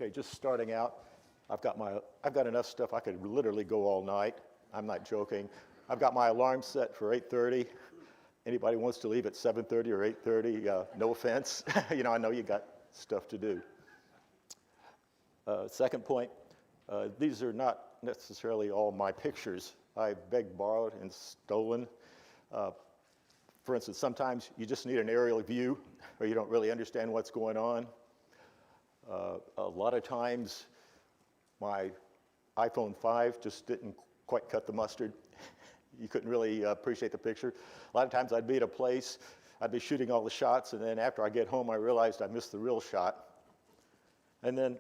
Okay, just starting out, I've got enough stuff I could literally go all night. I'm not joking. I've got my alarm set for 8:30. Anybody wants to leave at 7:30 or 8:30, no offense. I know you got stuff to do. Second point, these are not necessarily all my pictures. I've begged, borrowed, and stolen. For instance, sometimes you just need an aerial view or you don't really understand what's going on. A lot of times, my iPhone 5 just didn't quite cut the mustard. You couldn't really appreciate the picture. A lot of times I'd be at a place, I'd be shooting all the shots, and then after I get home, I realized I missed the real shot. And then,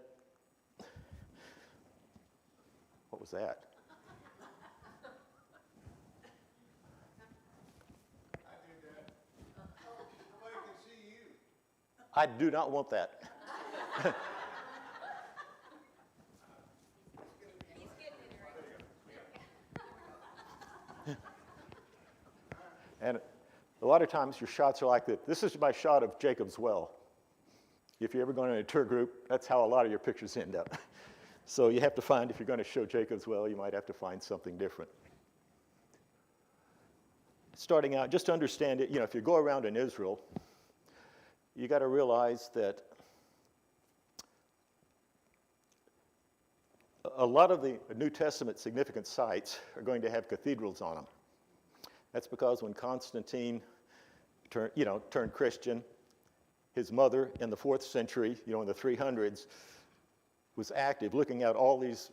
what was that? I do that. Nobody can see you. I do not want that. And a lot of times your shots are like this. This is my shot of Jacob's Well. If you're ever going in a tour group, that's how a lot of your pictures end up. So you have to find, if you're going to show Jacob's Well, you might have to find something different. Starting out, just to understand it, if you go around in Israel, you got to realize that a lot of the New Testament significant sites are going to have cathedrals on them. That's because when Constantine turned Christian, his mother in the 4th century, in the 300s, was active looking at all these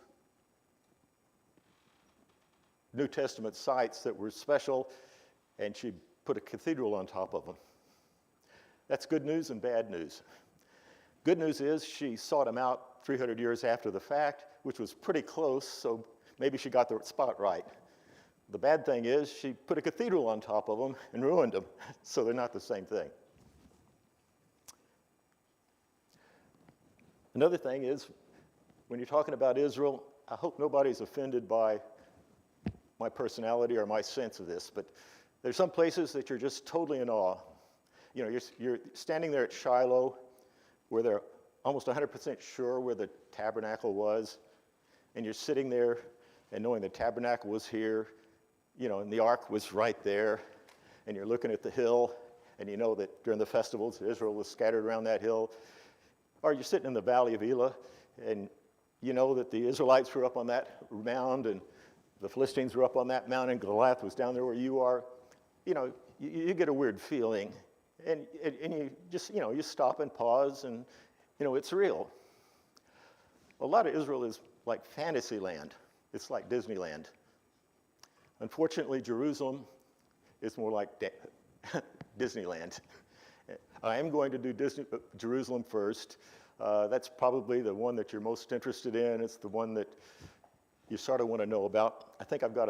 New Testament sites that were special, and she put a cathedral on top of them. That's good news and bad news. Good news is she sought them out 300 years after the fact, which was pretty close, so maybe she got the spot right. The bad thing is she put a cathedral on top of them and ruined them, so they're not the same thing. Another thing is, when you're talking about Israel, I hope nobody's offended by my personality or my sense of this, but there's some places that you're just totally in awe. You're standing there at Shiloh, where they're almost 100% sure where the tabernacle was, and you're sitting there and knowing the tabernacle was here, and the ark was right there, and you're looking at the hill, and you know that during the festivals, Israel was scattered around that hill. Or you're sitting in the valley of Elah, and you know that the Israelites were up on that mound, and the Philistines were up on that mountain, and Goliath was down there where you are. You get a weird feeling, and you just, you stop and pause, and, it's real. A lot of Israel is like fantasy land. It's like Disneyland. Unfortunately, Jerusalem is more like Disneyland. I am going to do Jerusalem first. That's probably the one that you're most interested in. It's the one that you sort of want to know about. I think I've got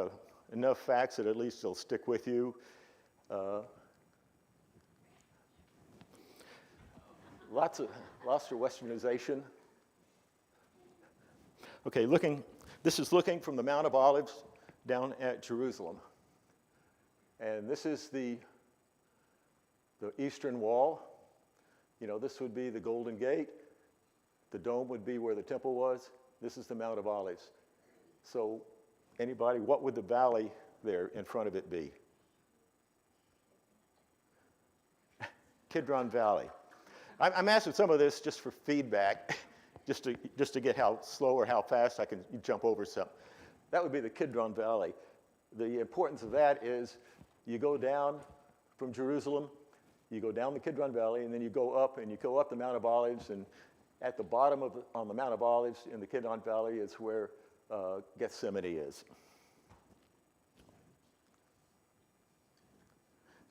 enough facts that at least they'll stick with you. Lots of westernization. Okay, this is looking from the Mount of Olives down at Jerusalem. And this is the eastern wall. This would be the Golden Gate. The dome would be where the temple was. This is the Mount of Olives. So anybody, what would the valley there in front of it be? Kidron Valley. I'm asking some of this just for feedback, just to get how slow or how fast I can jump over something. That would be the Kidron Valley. The importance of that is you go down from Jerusalem, you go down the Kidron Valley, and then you go up the Mount of Olives, and at the bottom on the Mount of Olives in the Kidron Valley is where Gethsemane is.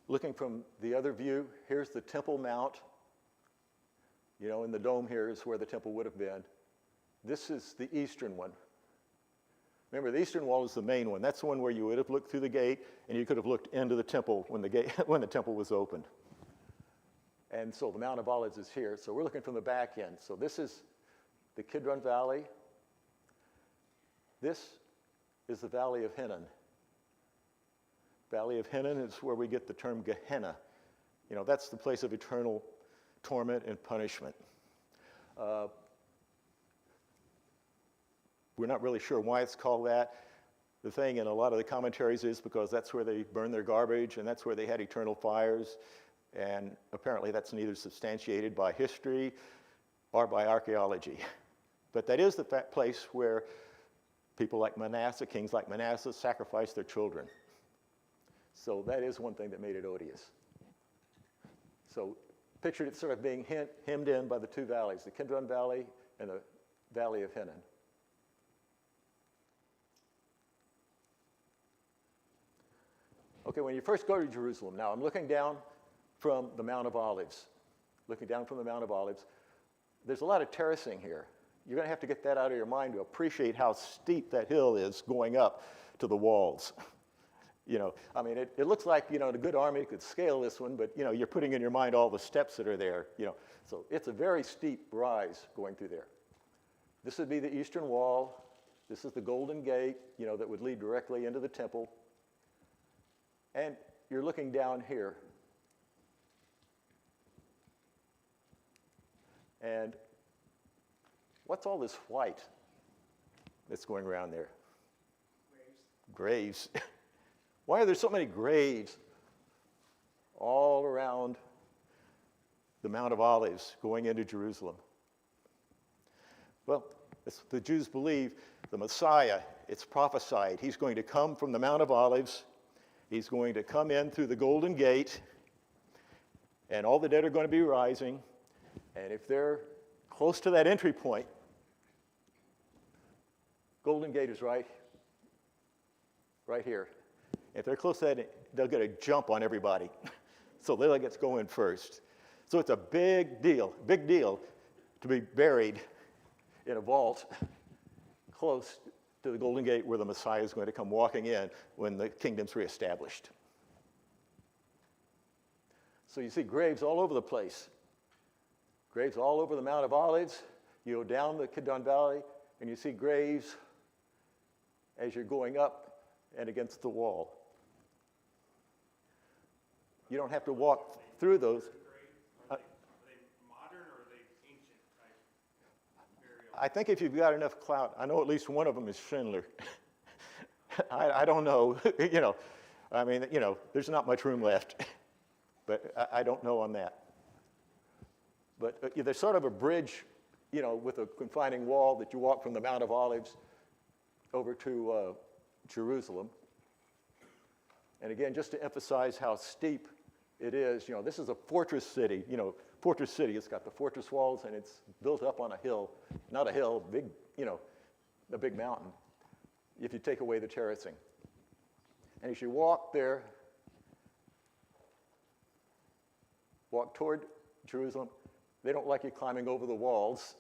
Looking from the other view, here's the Temple Mount. In the dome here is where the temple would have been. This is the eastern one. Remember, the eastern wall is the main one. That's the one where you would have looked through the gate, and you could have looked into the temple when the temple was opened. And so the Mount of Olives is here. So we're looking from the back end. So this is the Kidron Valley. This is the Valley of Hinnom. Valley of Hinnom is where we get the term Gehenna. That's the place of eternal torment and punishment. We're not really sure why it's called that. The thing in a lot of the commentaries is because that's where they burned their garbage and that's where they had eternal fires. And apparently that's neither substantiated by history or by archaeology. But that is the place where people like Manasseh, kings like Manasseh, sacrificed their children. So that is one thing that made it odious. So pictured it sort of being hemmed in by the two valleys, the Kidron Valley and the Valley of Hinnom. Okay, when you first go to Jerusalem, now I'm looking down from the Mount of Olives. Looking down from the Mount of Olives, there's a lot of terracing here. You're going to have to get that out of your mind to appreciate how steep that hill is going up to the walls. You know, I mean, it looks like, you know, the good army could scale this one, but, you know, you're putting in your mind all the steps that are there, you know. So it's a very steep rise going through there. This would be the eastern wall. This is the Golden Gate, you know, that would lead directly into the temple. And you're looking down here. And what's all this white that's going around there? Graves. Why are there so many graves all around the Mount of Olives going into Jerusalem? Well, the Jews believe the Messiah, it's prophesied, he's going to come from the Mount of Olives. He's going to come in through the Golden Gate, and all the dead are going to be rising. And if they're close to that entry point, Golden Gate is right here. If they're close to that, they'll get a jump on everybody. So they'll get to go in first. So it's a big deal to be buried in a vault close to the Golden Gate where the Messiah is going to come walking in when the kingdom's reestablished. So you see graves all over the place. Graves all over the Mount of Olives. You go down the Kidron Valley, and you see graves as you're going up and against the wall. You don't have to walk through those. Are they modern or are they ancient type burial? I think if you've got enough clout, I know at least one of them is Schindler. I don't know, you know. I mean, you know, there's not much room left, but I don't know on that. But there's sort of a bridge, you know, with a confining wall that you walk from the Mount of Olives over to Jerusalem. And again, just to emphasize how steep it is, you know, this is a fortress city. You know, fortress city, it's got the fortress walls and it's built up on a hill. Not a hill, big, you know, a big mountain, if you take away the terracing. And as you walk there, walk toward Jerusalem, they don't like you climbing over the walls.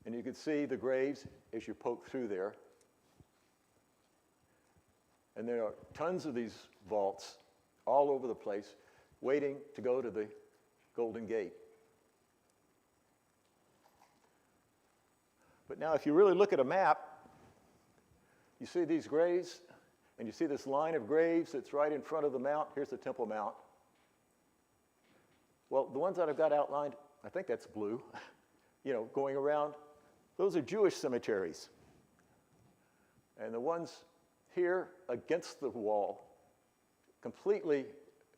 And you can see the graves as you poke through there. And there are tons of these vaults all over the place waiting to go to the Golden Gate. But now if you really look at a map, you see these graves, and you see this line of graves that's right in front of the mount. Here's the Temple Mount. Well, the ones that I've got outlined, I think that's blue, you know, going around, those are Jewish cemeteries. And the ones here against the wall, completely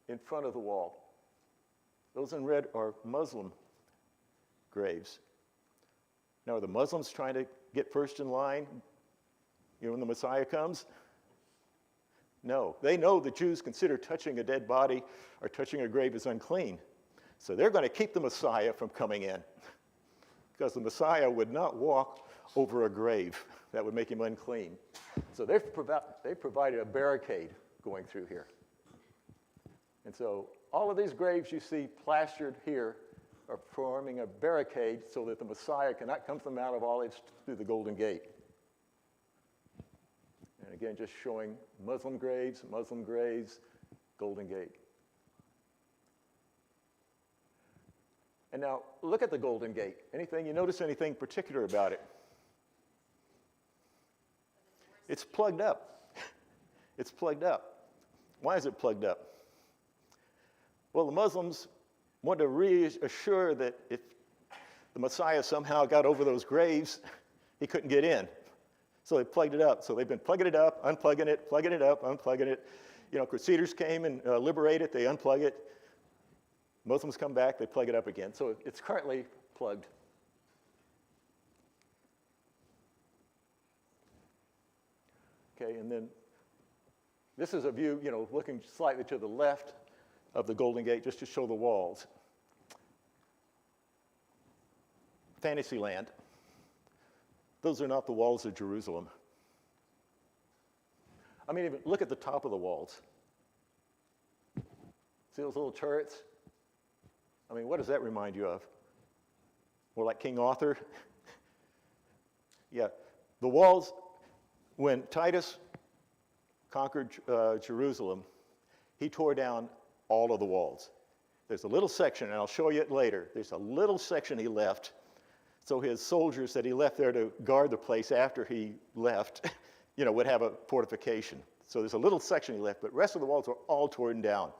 in front of the wall, those in red are Muslim graves. Now, are the Muslims trying to get first in line, you know, when the Messiah comes? No. They know the Jews consider touching a dead body or touching a grave as unclean. So they're going to keep the Messiah from coming in, because the Messiah would not walk over a grave. That would make him unclean. So they've provided a barricade going through here. And so all of these graves you see plastered here are forming a barricade so that the Messiah cannot come from the Mount of Olives through the Golden Gate. And again, just showing Muslim graves, Golden Gate. And now, look at the Golden Gate. You notice anything particular about it? It's plugged up. It's plugged up. Why is it plugged up? Well, the Muslims want to reassure that if the Messiah somehow got over those graves He couldn't get in. So they plugged it up. So they've been plugging it up, unplugging it, plugging it up, unplugging it. You know, Crusaders came and liberate it, they unplug it. Muslims come back, they plug it up again. So it's currently plugged. Okay, and then this is a view, you know, looking slightly to the left of the Golden Gate just to show the walls. Fantasyland. Those are not the walls of Jerusalem. I mean, even look at the top of the walls. See those little turrets? I mean, what does that remind you of? More like King Arthur? Yeah, the walls, when Titus conquered Jerusalem, he tore down all of the walls. There's a little section, and I'll show you it later. There's a little section he left. So his soldiers that he left there to guard the place after he left, you know, would have a fortification. So there's a little section he left, but the rest of the walls were all torn down.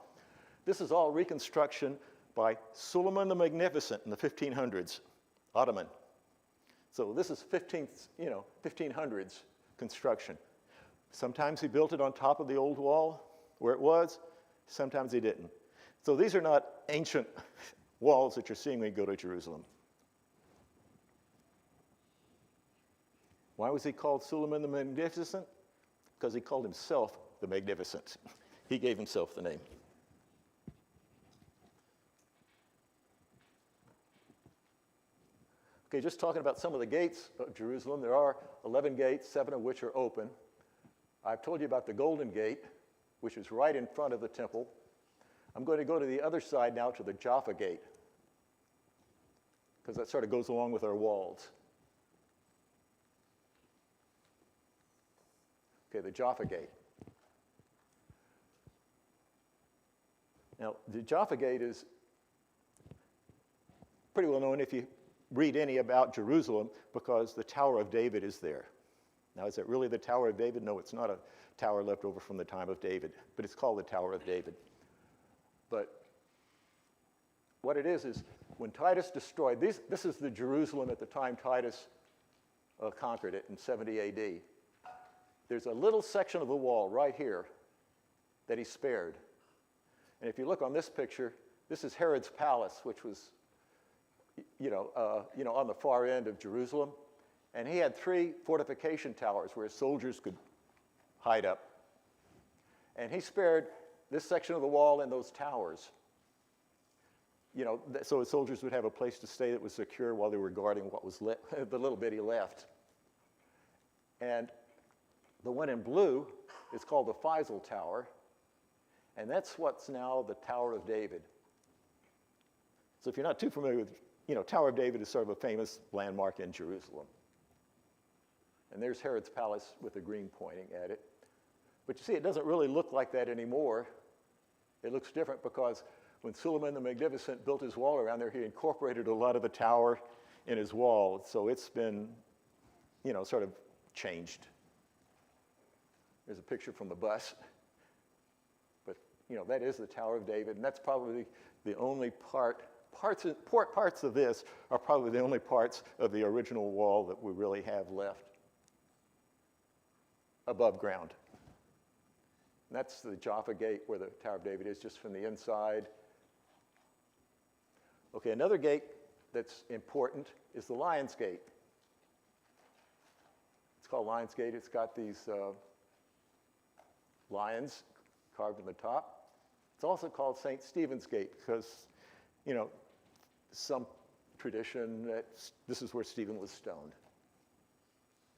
This is all reconstruction by Suleiman the Magnificent in the 1500s, Ottoman. So this is 1500s construction. Sometimes he built it on top of the old wall where it was, sometimes he didn't. So these are not ancient walls that you're seeing when you go to Jerusalem. Why was he called Suleiman the Magnificent? Because he called himself the Magnificent. He gave himself the name. Okay, just talking about some of the gates of Jerusalem. There are 11 gates, 7 of which are open. I've told you about the Golden Gate, which is right in front of the temple. I'm going to go to the other side now to the Jaffa Gate, because that sort of goes along with our walls. Okay, the Jaffa Gate. Now, the Jaffa Gate is pretty well known if you read any about Jerusalem, because the Tower of David is there. Now, is it really the Tower of David? No, it's not a tower left over from the time of David, but it's called the Tower of David. But what it is when Titus destroyed, this is the Jerusalem at the time Titus conquered it in 70 AD. There's a little section of the wall right here that he spared. And if you look on this picture, this is Herod's palace, which was, on the far end of Jerusalem. And he had 3 fortification towers where his soldiers could hide up. And he spared this section of the wall and those towers, so his soldiers would have a place to stay that was secure while they were guarding what was the little bit he left. And the one in blue is called the Faisal Tower, and that's what's now the Tower of David. So if you're not too familiar with, Tower of David is sort of a famous landmark in Jerusalem. And there's Herod's palace with the green pointing at it. But you see, it doesn't really look like that anymore. It looks different because when Suleiman the Magnificent built his wall around there, he incorporated a lot of the tower in his wall. So it's been, sort of changed. There's a picture from the bus. But, that is the Tower of David. And that's probably the only parts of this are probably the only parts of the original wall that we really have left above ground. And that's the Jaffa Gate where the Tower of David is, just from the inside. Okay, another gate that's important is the Lion's Gate. It's called Lion's Gate. It's got these lions carved on the top. It's also called St. Stephen's Gate because, some tradition that this is where Stephen was stoned.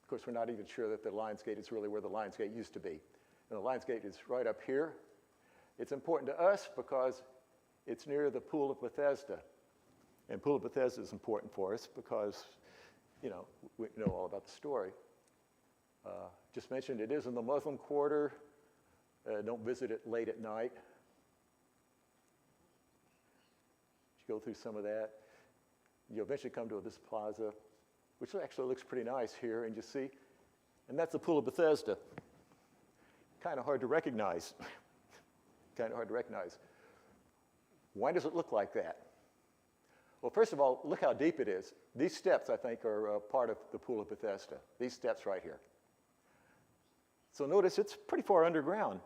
Of course, we're not even sure that the Lion's Gate is really where the Lion's Gate used to be. And the Lion's Gate is right up here. It's important to us because it's near the Pool of Bethesda. And Pool of Bethesda is important for us because, we know all about the story. Just mentioned it is in the Muslim quarter. Don't visit it late at night. You go through some of that. You eventually come to this plaza, which actually looks pretty nice here, and you see, and that's the Pool of Bethesda. Kind of hard to recognize. Why does it look like that? Well, first of all, look how deep it is. These steps, I think, are part of the Pool of Bethesda. These steps right here. So notice it's pretty far underground.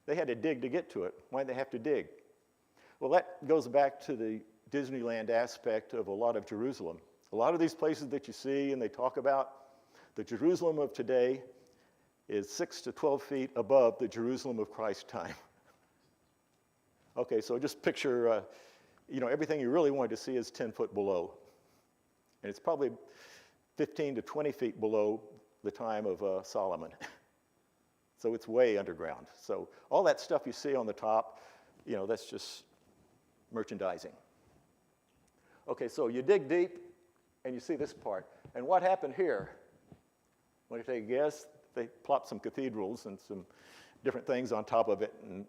They had to dig to get to it. Why did they have to dig? Well, that goes back to the Disneyland aspect of a lot of Jerusalem. A lot of these places that you see and they talk about, the Jerusalem of today is 6 to 12 feet above the Jerusalem of Christ's time. Okay, so just picture, everything you really want to see is 10 foot below. And it's probably 15 to 20 feet below the time of Solomon. So it's way underground. So all that stuff you see on the top, that's just merchandising. Okay, so you dig deep and you see this part. And what happened here? Want to take a guess? They plopped some cathedrals and some different things on top of it, and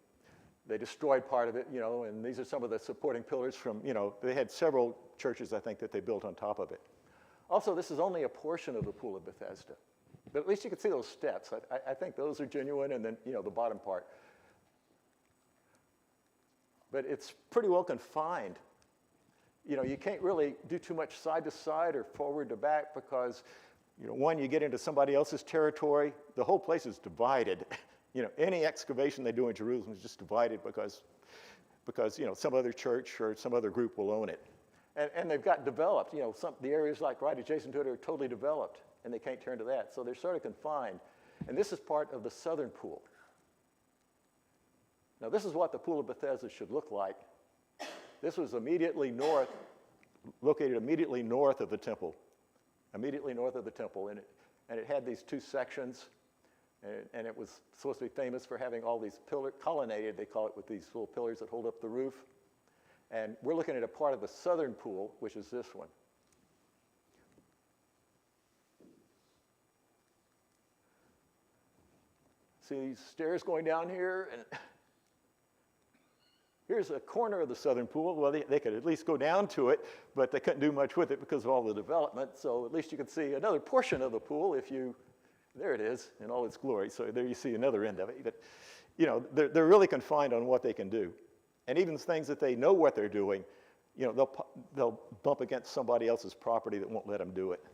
they destroyed part of it, and these are some of the supporting pillars from, they had several churches, I think, that they built on top of it. Also, this is only a portion of the Pool of Bethesda. But at least you can see those steps. I think those are genuine, and then, the bottom part. But it's pretty well confined. You can't really do too much side to side or forward to back because, one, you get into somebody else's territory. The whole place is divided. Any excavation they do in Jerusalem is just divided because some other church or some other group will own it. And they've got developed, the areas like right adjacent to it are totally developed, and they can't turn to that. So they're sort of confined. And this is part of the southern pool. Now, this is what the Pool of Bethesda should look like. This was located immediately north of the temple. Immediately north of the temple. And it had these two sections. And it was supposed to be famous for having all these colonnaded, they call it, with these little pillars that hold up the roof. And we're looking at a part of the southern pool, which is this one. See these stairs going down here? And here's a corner of the southern pool. Well, they could at least go down to it, but they couldn't do much with it because of all the development. So at least you can see another portion of the pool if you, there it is in all its glory. So there you see another end of it. But, they're really confined on what they can do. And even things that they know what they're doing, they'll bump against somebody else's property that won't let them do it.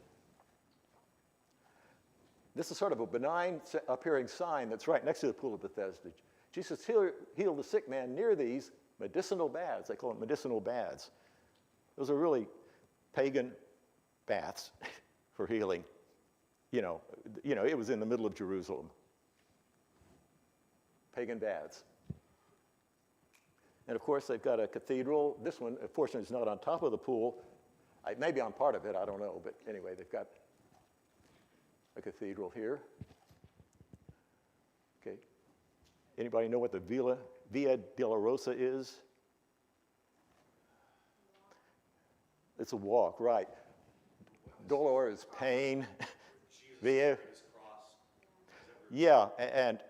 This is sort of a benign appearing sign that's right next to the Pool of Bethesda. Jesus healed the sick man near these medicinal baths. They call them medicinal baths. Those are really pagan baths for healing. It was in the middle of Jerusalem. Pagan baths. And of course, they've got a cathedral. This one, unfortunately, is not on top of the pool. Maybe on part of it, I don't know. But anyway, they've got a cathedral here. Okay. Anybody know what the Via Dolorosa is? It's a walk, right. Dolor is pain. Via. Yeah, and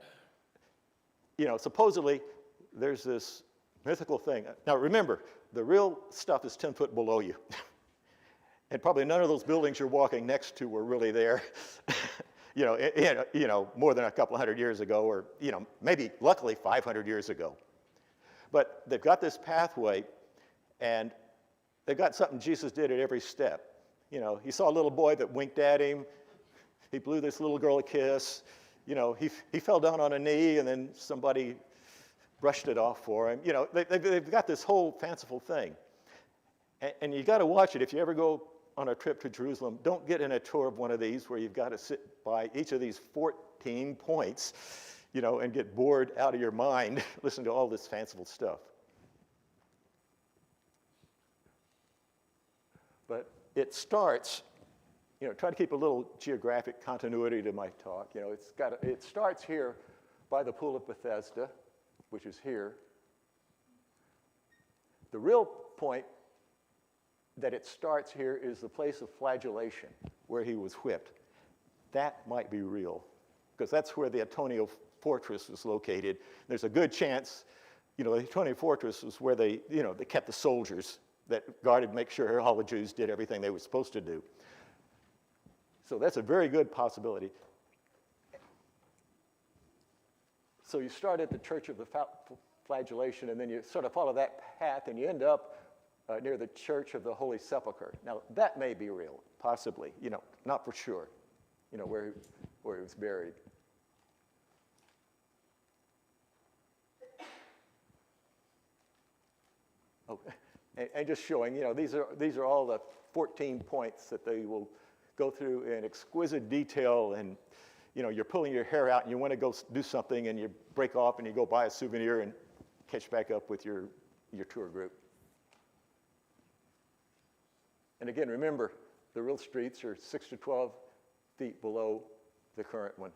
supposedly there's this mythical thing. Now remember, the real stuff is 10 foot below you. And probably none of those buildings you're walking next to were really there, more than a couple hundred years ago, or, maybe luckily 500 years ago. But they've got this pathway, and they've got something Jesus did at every step. He saw a little boy that winked at him. He blew this little girl a kiss. He fell down on a knee, and then somebody brushed it off for him. They've got this whole fanciful thing. And you got to watch it. If you ever go on a trip to Jerusalem, don't get in a tour of one of these where you've got to sit by each of these 14 points, and get bored out of your mind listening to all this fanciful stuff. But it starts, try to keep a little geographic continuity to my talk. It starts here by the Pool of Bethesda, which is here. The real point that it starts here is the place of flagellation, where he was whipped. That might be real, because that's where the Antonia fortress was located. There's a good chance, the Antonia fortress was where they kept the soldiers that guarded, make sure all the Jews did everything they were supposed to do. So that's a very good possibility. So you start at the Church of the Flagellation, and then you sort of follow that path, and you end up near the Church of the Holy Sepulchre. Now, that may be real, possibly, not for sure, where he was buried. Oh, and just showing, these are all the 14 points that they will go through in exquisite detail, and you're pulling your hair out and you want to go do something and you break off and you go buy a souvenir and catch back up with your tour group. And again, remember, the real streets are 6 to 12 feet below the current one.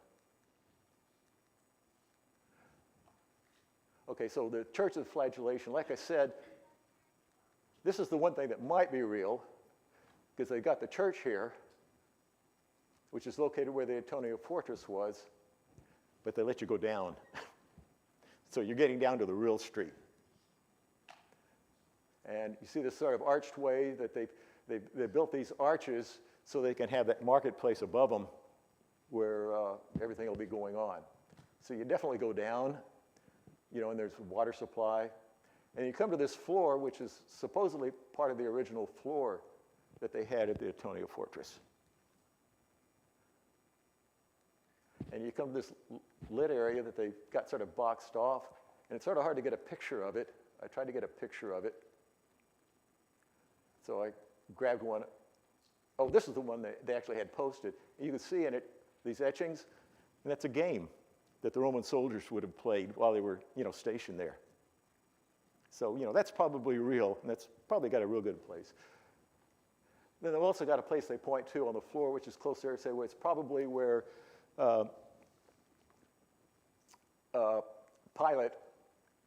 Okay, so the Church of the Flagellation, like I said, this is the one thing that might be real, because they got the church here, which is located where the Antonia Fortress was, but they let you go down. So you're getting down to the real street. And you see this sort of arched way that they built these arches so they can have that marketplace above them where everything will be going on. So you definitely go down, and there's water supply. And you come to this floor, which is supposedly part of the original floor that they had at the Antonia Fortress. And you come to this lit area that they got sort of boxed off, and it's sort of hard to get a picture of it. I tried to get a picture of it. So I grabbed one. Oh, this is the one they actually had posted. You can see in it these etchings, and that's a game that the Roman soldiers would have played while they were, stationed there. So, that's probably real, and that's probably got a real good place. Then they've also got a place they point to on the floor, which is close there, say, well, it's probably where Pilate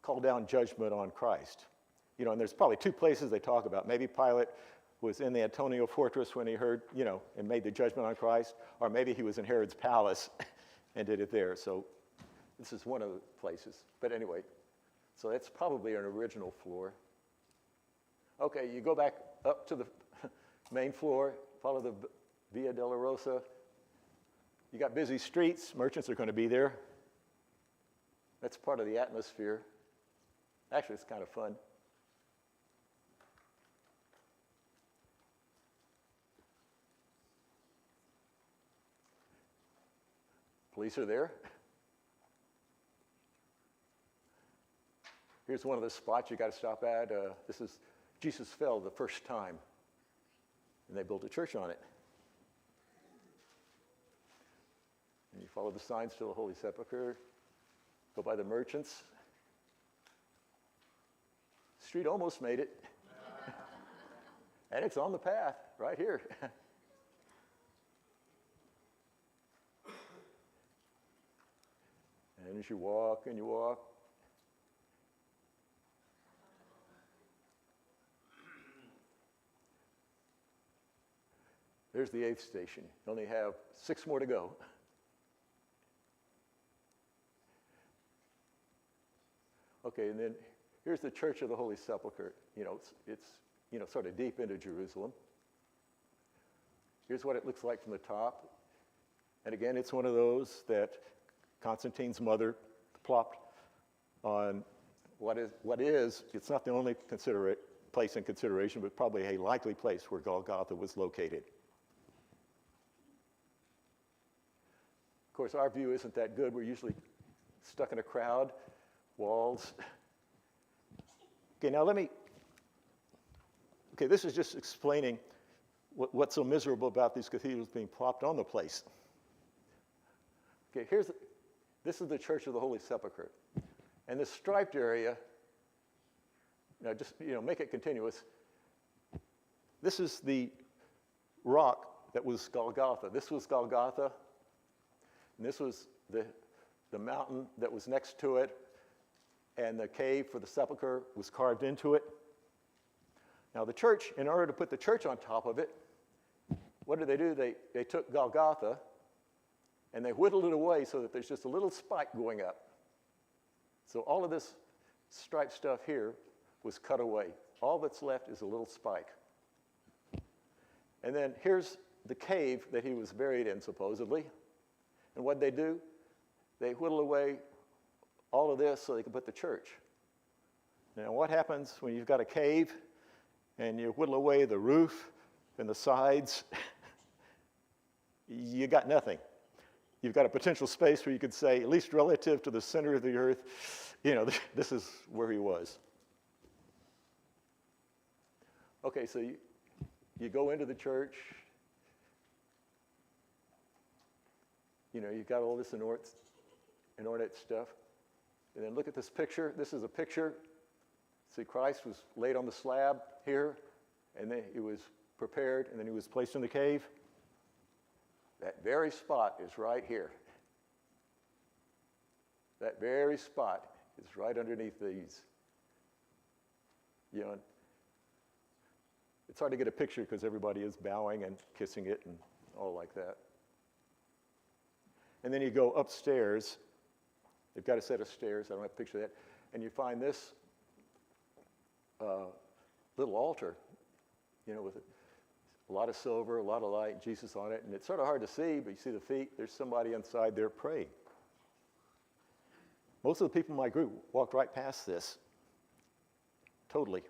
called down judgment on Christ. And there's probably two places they talk about. Maybe Pilate was in the Antonia Fortress when he heard, and made the judgment on Christ, or maybe he was in Herod's palace and did it there. So this is one of the places. But anyway, so that's probably an original floor. Okay, you go back up to the main floor, follow the Via Dolorosa. You got busy streets, merchants are going to be there. That's part of the atmosphere. Actually, it's kind of fun. Police are there. Here's one of the spots you got to stop at. This is Jesus fell the first time, and they built a church on it. And you follow the signs to the Holy Sepulchre, go by the merchants. Street almost made it. And it's on the path right here. And as you walk and you walk, there's the 8th station. You only have 6 more to go. Okay, and then here's the Church of the Holy Sepulchre. It's sort of deep into Jerusalem. Here's what it looks like from the top. And again, it's one of those that Constantine's mother plopped on what is, it's not the only place in consideration, but probably a likely place where Golgotha was located. Of course, our view isn't that good. We're usually stuck in a crowd, walls. Okay, now this is just explaining what's so miserable about these cathedrals being plopped on the place. Okay, this is the Church of the Holy Sepulchre. And this striped area, just make it continuous. This is the rock that was Golgotha. This was Golgotha. And this was the mountain that was next to it. And the cave for the sepulcher was carved into it. Now the church, in order to put the church on top of it, what did they do? They took Golgotha and they whittled it away so that there's just a little spike going up. So all of this striped stuff here was cut away. All that's left is a little spike. And then here's the cave that he was buried in, supposedly. And what'd they do? They whittle away all of this so they could put the church. Now what happens when you've got a cave and you whittle away the roof and the sides, you got nothing. You've got a potential space where you could say, at least relative to the center of the earth, this is where he was. Okay, so you go into the church. You've got all this inordinate stuff. And then look at this picture. This is a picture. See, Christ was laid on the slab here, and then he was prepared, and then he was placed in the cave. That very spot is right here. That very spot is right underneath these. It's hard to get a picture because everybody is bowing and kissing it and all like that. And then you go upstairs. They've got a set of stairs. I don't have a picture of that. And you find this little altar, with a lot of silver, a lot of light, Jesus on it. And it's sort of hard to see, but you see the feet. There's somebody inside there praying. Most of the people in my group walked right past this. Totally.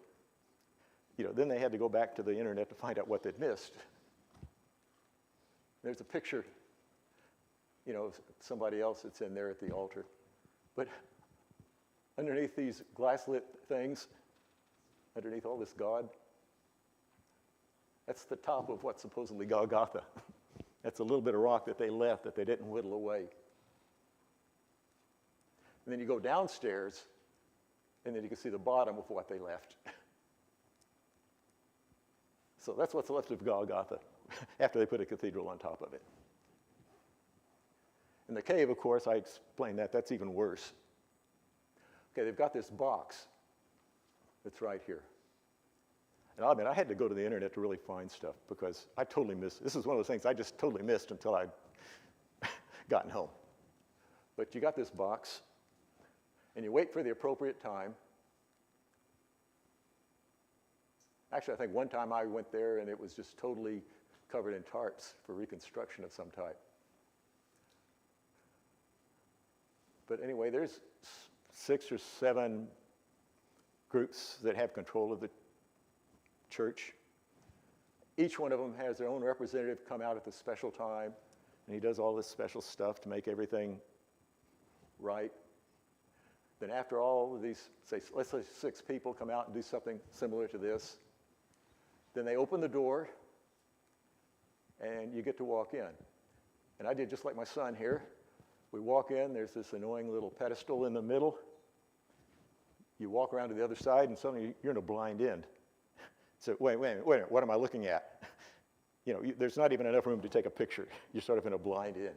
Then they had to go back to the internet to find out what they'd missed. There's a picture, of somebody else that's in there at the altar. But underneath these glass-lit things, underneath all this God, that's the top of what's supposedly Golgotha. That's a little bit of rock that they left that they didn't whittle away. And then you go downstairs, and then you can see the bottom of what they left. So that's what's left of Golgotha after they put a cathedral on top of it. In the cave, of course, I explained that. That's even worse. Okay, they've got this box that's right here. And I'll admit, I had to go to the internet to really find stuff because I totally missed. This is one of those things I just totally missed until I'd gotten home. But you got this box, and you wait for the appropriate time. Actually, I think one time I went there, and it was just totally covered in tarps for reconstruction of some type. But anyway, there's 6 or 7 groups that have control of the church. Each one of them has their own representative come out at the special time, and he does all this special stuff to make everything right. Then after all of these, let's say 6 people come out and do something similar to this, then they open the door, and you get to walk in. And I did just like my son here. We walk in, there's this annoying little pedestal in the middle. You walk around to the other side, and suddenly you're in a blind end. So wait a minute, what am I looking at? There's not even enough room to take a picture. You're sort of in a blind end.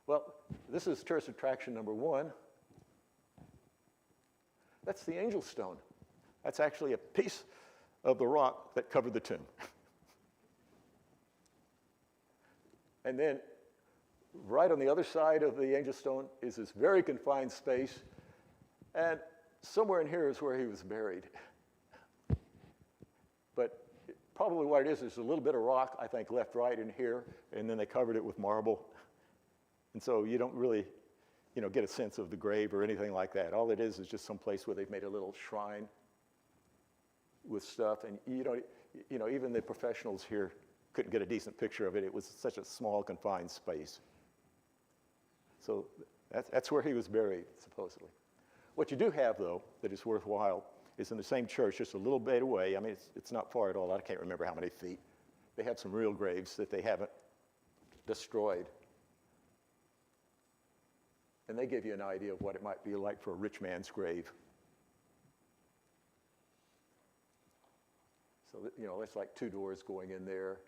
Well, this is tourist attraction number 1. That's the angel stone. That's actually a piece of the rock that covered the tomb. And then right on the other side of the angel stone is this very confined space, and somewhere in here is where he was buried. But probably what it is there's a little bit of rock, I think, left right in here, and then they covered it with marble. And so you don't really, get a sense of the grave or anything like that. All it is just some place where they've made a little shrine with stuff, and even the professionals here couldn't get a decent picture of it. It was such a small, confined space. So that's where he was buried, supposedly. What you do have, though, that is worthwhile is in the same church, just a little bit away. I mean, it's not far at all. I can't remember how many feet. They have some real graves that they haven't destroyed. And they give you an idea of what it might be like for a rich man's grave. So, it's like 2 doors going in there.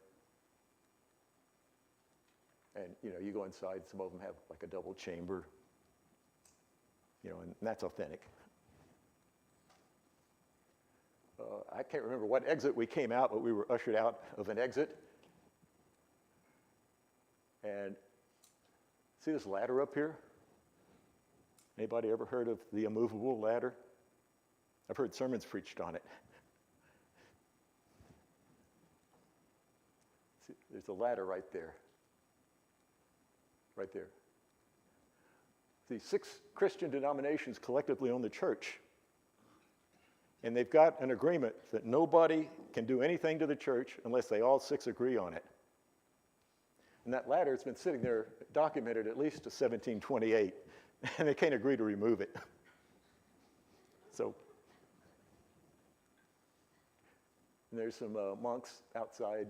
And, you go inside, some of them have like a double chamber, and that's authentic. I can't remember what exit we came out, but we were ushered out of an exit. And see this ladder up here? Anybody ever heard of the immovable ladder? I've heard sermons preached on it. See, there's a ladder right there. Right there. The 6 Christian denominations collectively own the church. And they've got an agreement that nobody can do anything to the church unless they all six agree on it. And that ladder has been sitting there documented at least to 1728, and they can't agree to remove it. So, and there's some monks outside.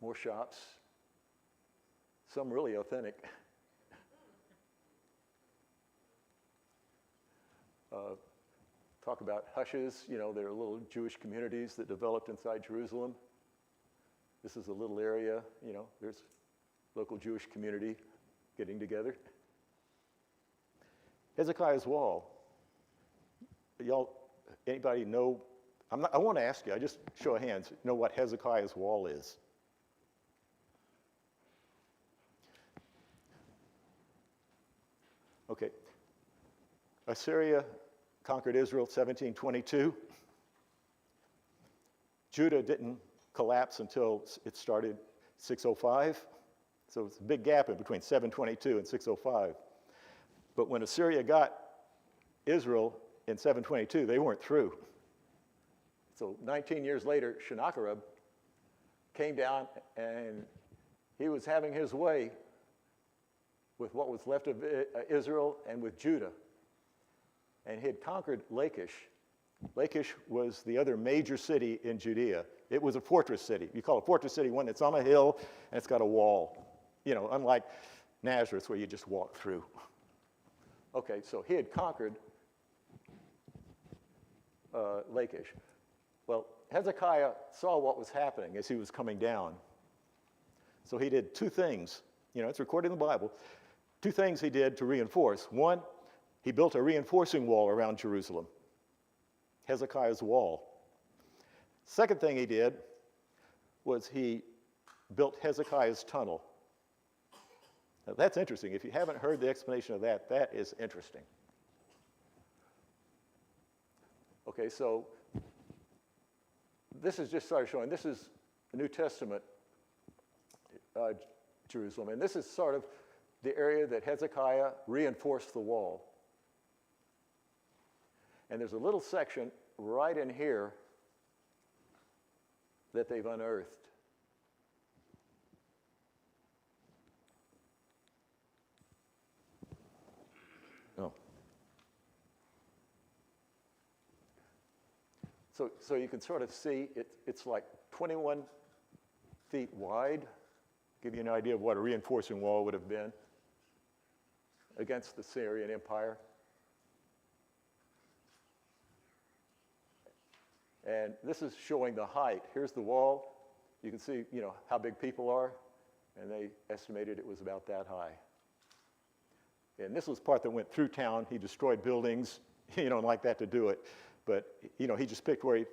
More shops, some really authentic. Talk about hushes, you know, there are little Jewish communities that developed inside Jerusalem. This is a little area, you know, there's local Jewish community getting together. Hezekiah's wall. Y'all, anybody know? I want to ask you, I just show of hands, know what Hezekiah's wall is? Okay. Assyria conquered Israel 1722. Judah didn't collapse until it started 605. So it's a big gap in between 722 and 605. But when Assyria got Israel in 722, they weren't through. So 19 years later, Sennacherib came down and he was having his way with what was left of Israel and with Judah. And he had conquered Lachish. Lachish was the other major city in Judea. It was a fortress city. You call a fortress city one that's on a hill and it's got a wall. You know, unlike Nazareth where you just walk through. Okay, so he had conquered Lachish. Well, Hezekiah saw what was happening as he was coming down. So he did two things. You know, it's recorded in the Bible. Two things he did to reinforce. One, he built a reinforcing wall around Jerusalem, Hezekiah's wall. Second thing he did was he built Hezekiah's tunnel. Now, that's interesting. If you haven't heard the explanation of that, that is interesting. Okay, so this is just sort of showing, this is the New Testament Jerusalem, and this is sort of the area that Hezekiah reinforced the wall. And there's a little section right in here that they've unearthed. Oh. So you can sort of see it's like 21 feet wide. Give you an idea of what a reinforcing wall would have been against the Syrian Empire. And this is showing the height. Here's the wall. You can see, you know, how big people are, and they estimated it was about that high. And this was part that went through town. He destroyed buildings, you know, like that to do it. But, you know, he just picked where he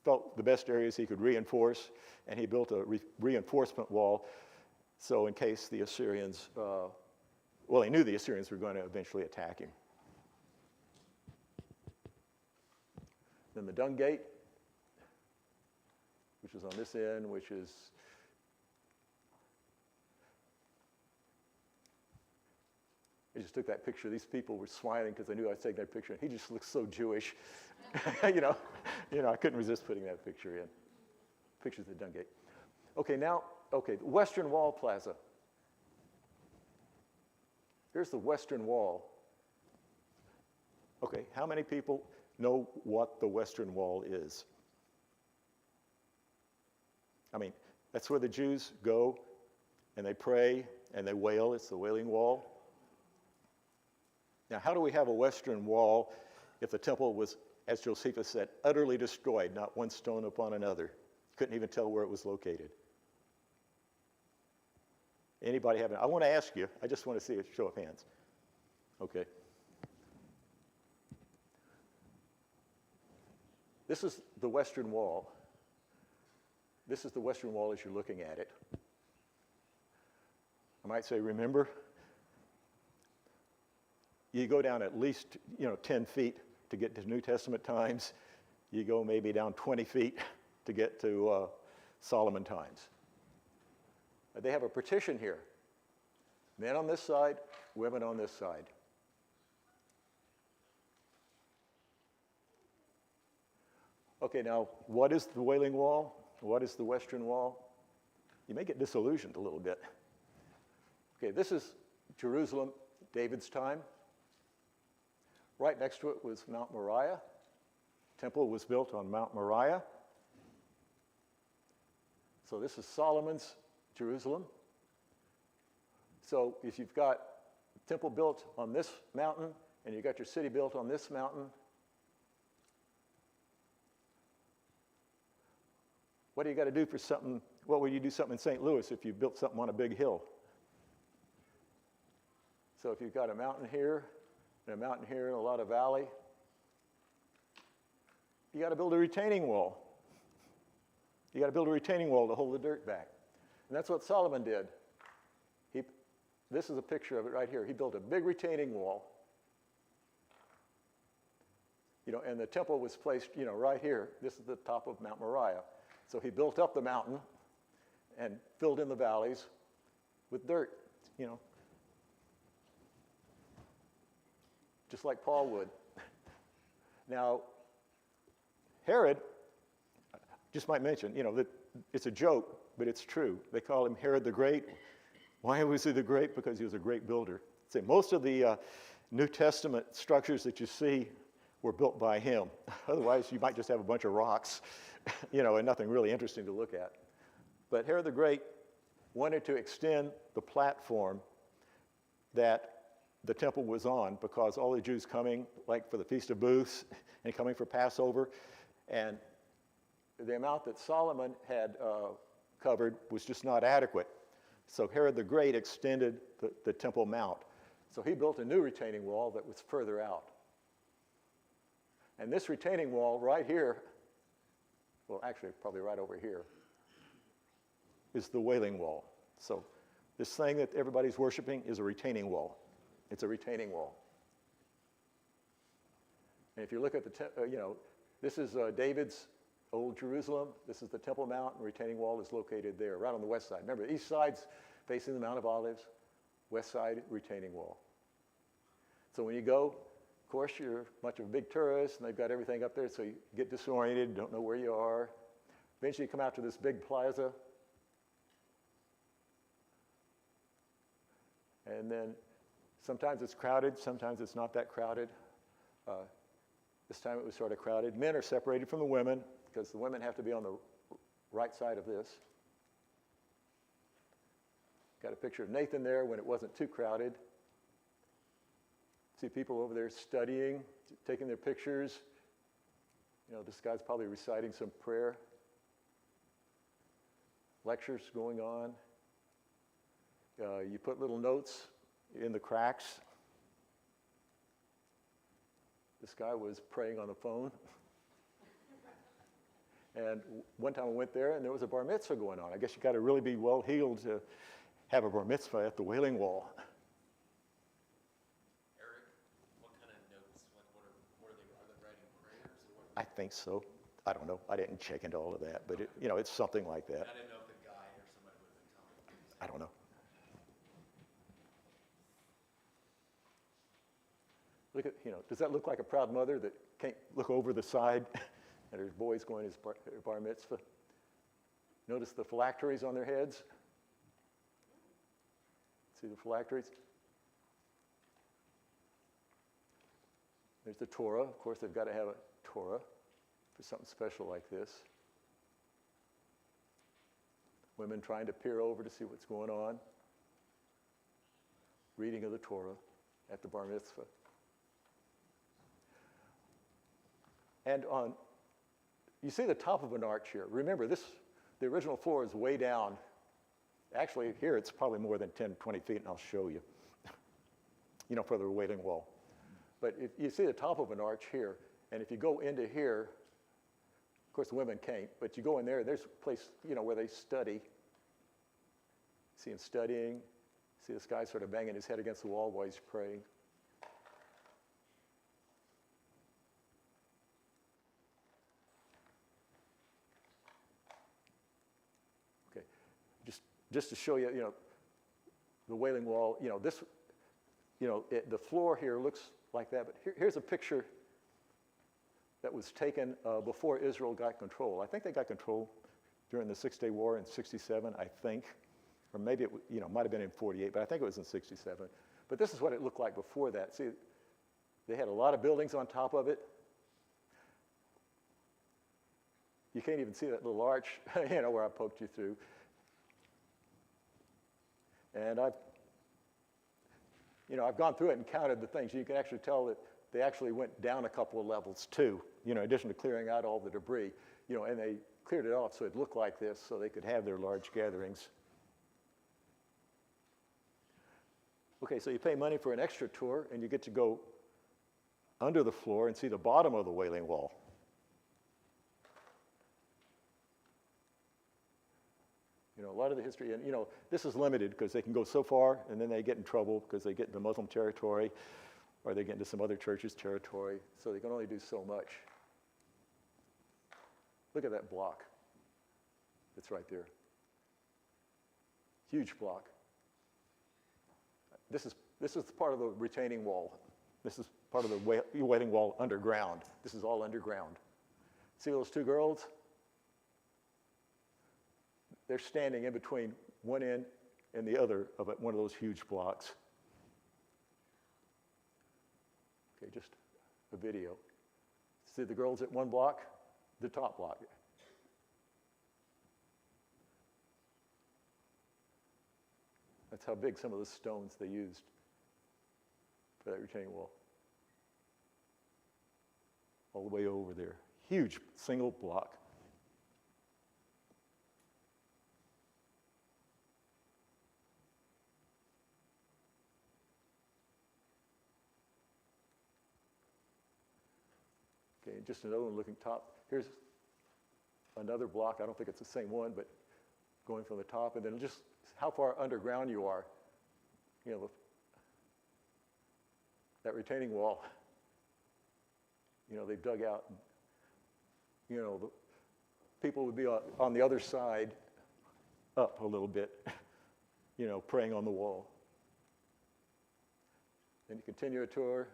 felt the best areas he could reinforce, and he built a reinforcement wall. So in case the Assyrians, well, he knew the Assyrians were going to eventually attack him. Then the Dung Gate, which is on this end, which is I just took that picture. These people were smiling because they knew I was taking that picture. He just looks so Jewish. you know, I couldn't resist putting that picture in. Pictures of the Dung Gate. Okay, now, the Western Wall Plaza. Here's the Western Wall. Okay, how many people know what the Western Wall is? I mean, that's where the Jews go and they pray and they wail. It's the Wailing Wall. Now, how do we have a Western Wall if the temple was, as Josephus said, utterly destroyed, not one stone upon another? Couldn't even tell where it was located. Anybody have it? I want to ask you. I just want to see a show of hands. Okay. This is the Western Wall. This is the Western Wall as you're looking at it. I might say, remember, you go down at least 10 feet to get to New Testament times. You go maybe down 20 feet to get to Solomon times. They have a partition here. Men on this side, women on this side. Okay, now, what is the Wailing Wall? What is the Western Wall? You may get disillusioned a little bit. Okay, this is Jerusalem, David's time. Right next to it was Mount Moriah. Temple was built on Mount Moriah. So this is Solomon's Jerusalem. So if you've got the temple built on this mountain and you've got your city built on this mountain, what do you got to do for something? What would you do something in St. Louis if you built something on a big hill? So if you've got a mountain here and a mountain here and a lot of valley, you got to build a retaining wall. You got to build a retaining wall to hold the dirt back. And that's what Solomon did. This is a picture of it right here. He built a big retaining wall. And the temple was placed, right here. This is the top of Mount Moriah. So he built up the mountain and filled in the valleys with dirt, just like Paul would. Now, Herod, just might mention, that it's a joke, but it's true. They call him Herod the Great. Why was he the Great? Because he was a great builder. See, most of the New Testament structures that you see were built by him. Otherwise, you might just have a bunch of rocks, and nothing really interesting to look at. But Herod the Great wanted to extend the platform that the temple was on, because all the Jews coming, like for the Feast of Booths and coming for Passover, and the amount that Solomon had covered was just not adequate. So Herod the Great extended the Temple Mount. So he built a new retaining wall that was further out. And this retaining wall right here, well, actually probably right over here, is the Wailing Wall. So this thing that everybody's worshiping is a retaining wall. It's a retaining wall. And if you look at this is David's Old Jerusalem. This is the Temple Mount, and retaining wall is located there, right on the west side. Remember, the east side's facing the Mount of Olives, west side, retaining wall. So when you go, of course, you're much of a big tourist, and they've got everything up there, so you get disoriented, don't know where you are. Eventually, you come out to this big plaza, and then sometimes it's crowded, sometimes it's not that crowded. This time it was sort of crowded. Men are separated from the women, because the women have to be on the right side of this. Got a picture of Nathan there when it wasn't too crowded. See people over there studying, taking their pictures. This guy's probably reciting some prayer. Lectures going on. You put little notes in the cracks. This guy was praying on the phone. And one time I went there, and there was a bar mitzvah going on. I guess you got to really be well-heeled to have a bar mitzvah at the Wailing Wall. Eric, what kind of notes? What are they writing prayers? Or what? I think so. I don't know. I didn't check into all of that, but it's something like that. I didn't know if the guide or somebody would have been telling you. I don't know. Look at, does that look like a proud mother that can't look over the side and her boy's going to his bar mitzvah? Notice the phylacteries on their heads? See the phylacteries? There's the Torah. Of course, they've got to have a Torah for something special like this. Women trying to peer over to see what's going on. Reading of the Torah at the bar mitzvah. And you see the top of an arch here. Remember, the original floor is way down. Actually, here it's probably more than 10, 20 feet, and I'll show you, for the Wailing Wall. But if you see the top of an arch here, and if you go into here, of course the women can't, but you go in there, there's a place, where they study. See him studying. See this guy sort of banging his head against the wall while he's praying. Just to show you, the Wailing Wall, the floor here looks like that, but here's a picture that was taken before Israel got control. I think they got control during the Six-Day War in 67, I think. Or maybe it might have been in 48, but I think it was in 67. But this is what it looked like before that. See, they had a lot of buildings on top of it. You can't even see that little arch, where I poked you through. And I've gone through it and counted the things. You can actually tell that they actually went down a couple of levels too, in addition to clearing out all the debris, and they cleared it off so it looked like this so they could have their large gatherings. Okay, so you pay money for an extra tour and you get to go under the floor and see the bottom of the Wailing Wall. A lot of the history, and this is limited because they can go so far and then they get in trouble because they get into Muslim territory or they get into some other church's territory, so they can only do so much. Look at that block. It's right there. Huge block. This is part of the retaining wall. This is part of the Wailing Wall underground. This is all underground. See those two girls? They're standing in between one end and the other of one of those huge blocks. Okay, just a video. See the girls at one block, the top block. That's how big some of the stones they used for that retaining wall. All the way over there. Huge single block. Okay, just another one looking top. Here's another block. I don't think it's the same one, but going from the top, and then just how far underground you are. That retaining wall, they've dug out. The people would be on the other side, up a little bit, praying on the wall. Then you continue a tour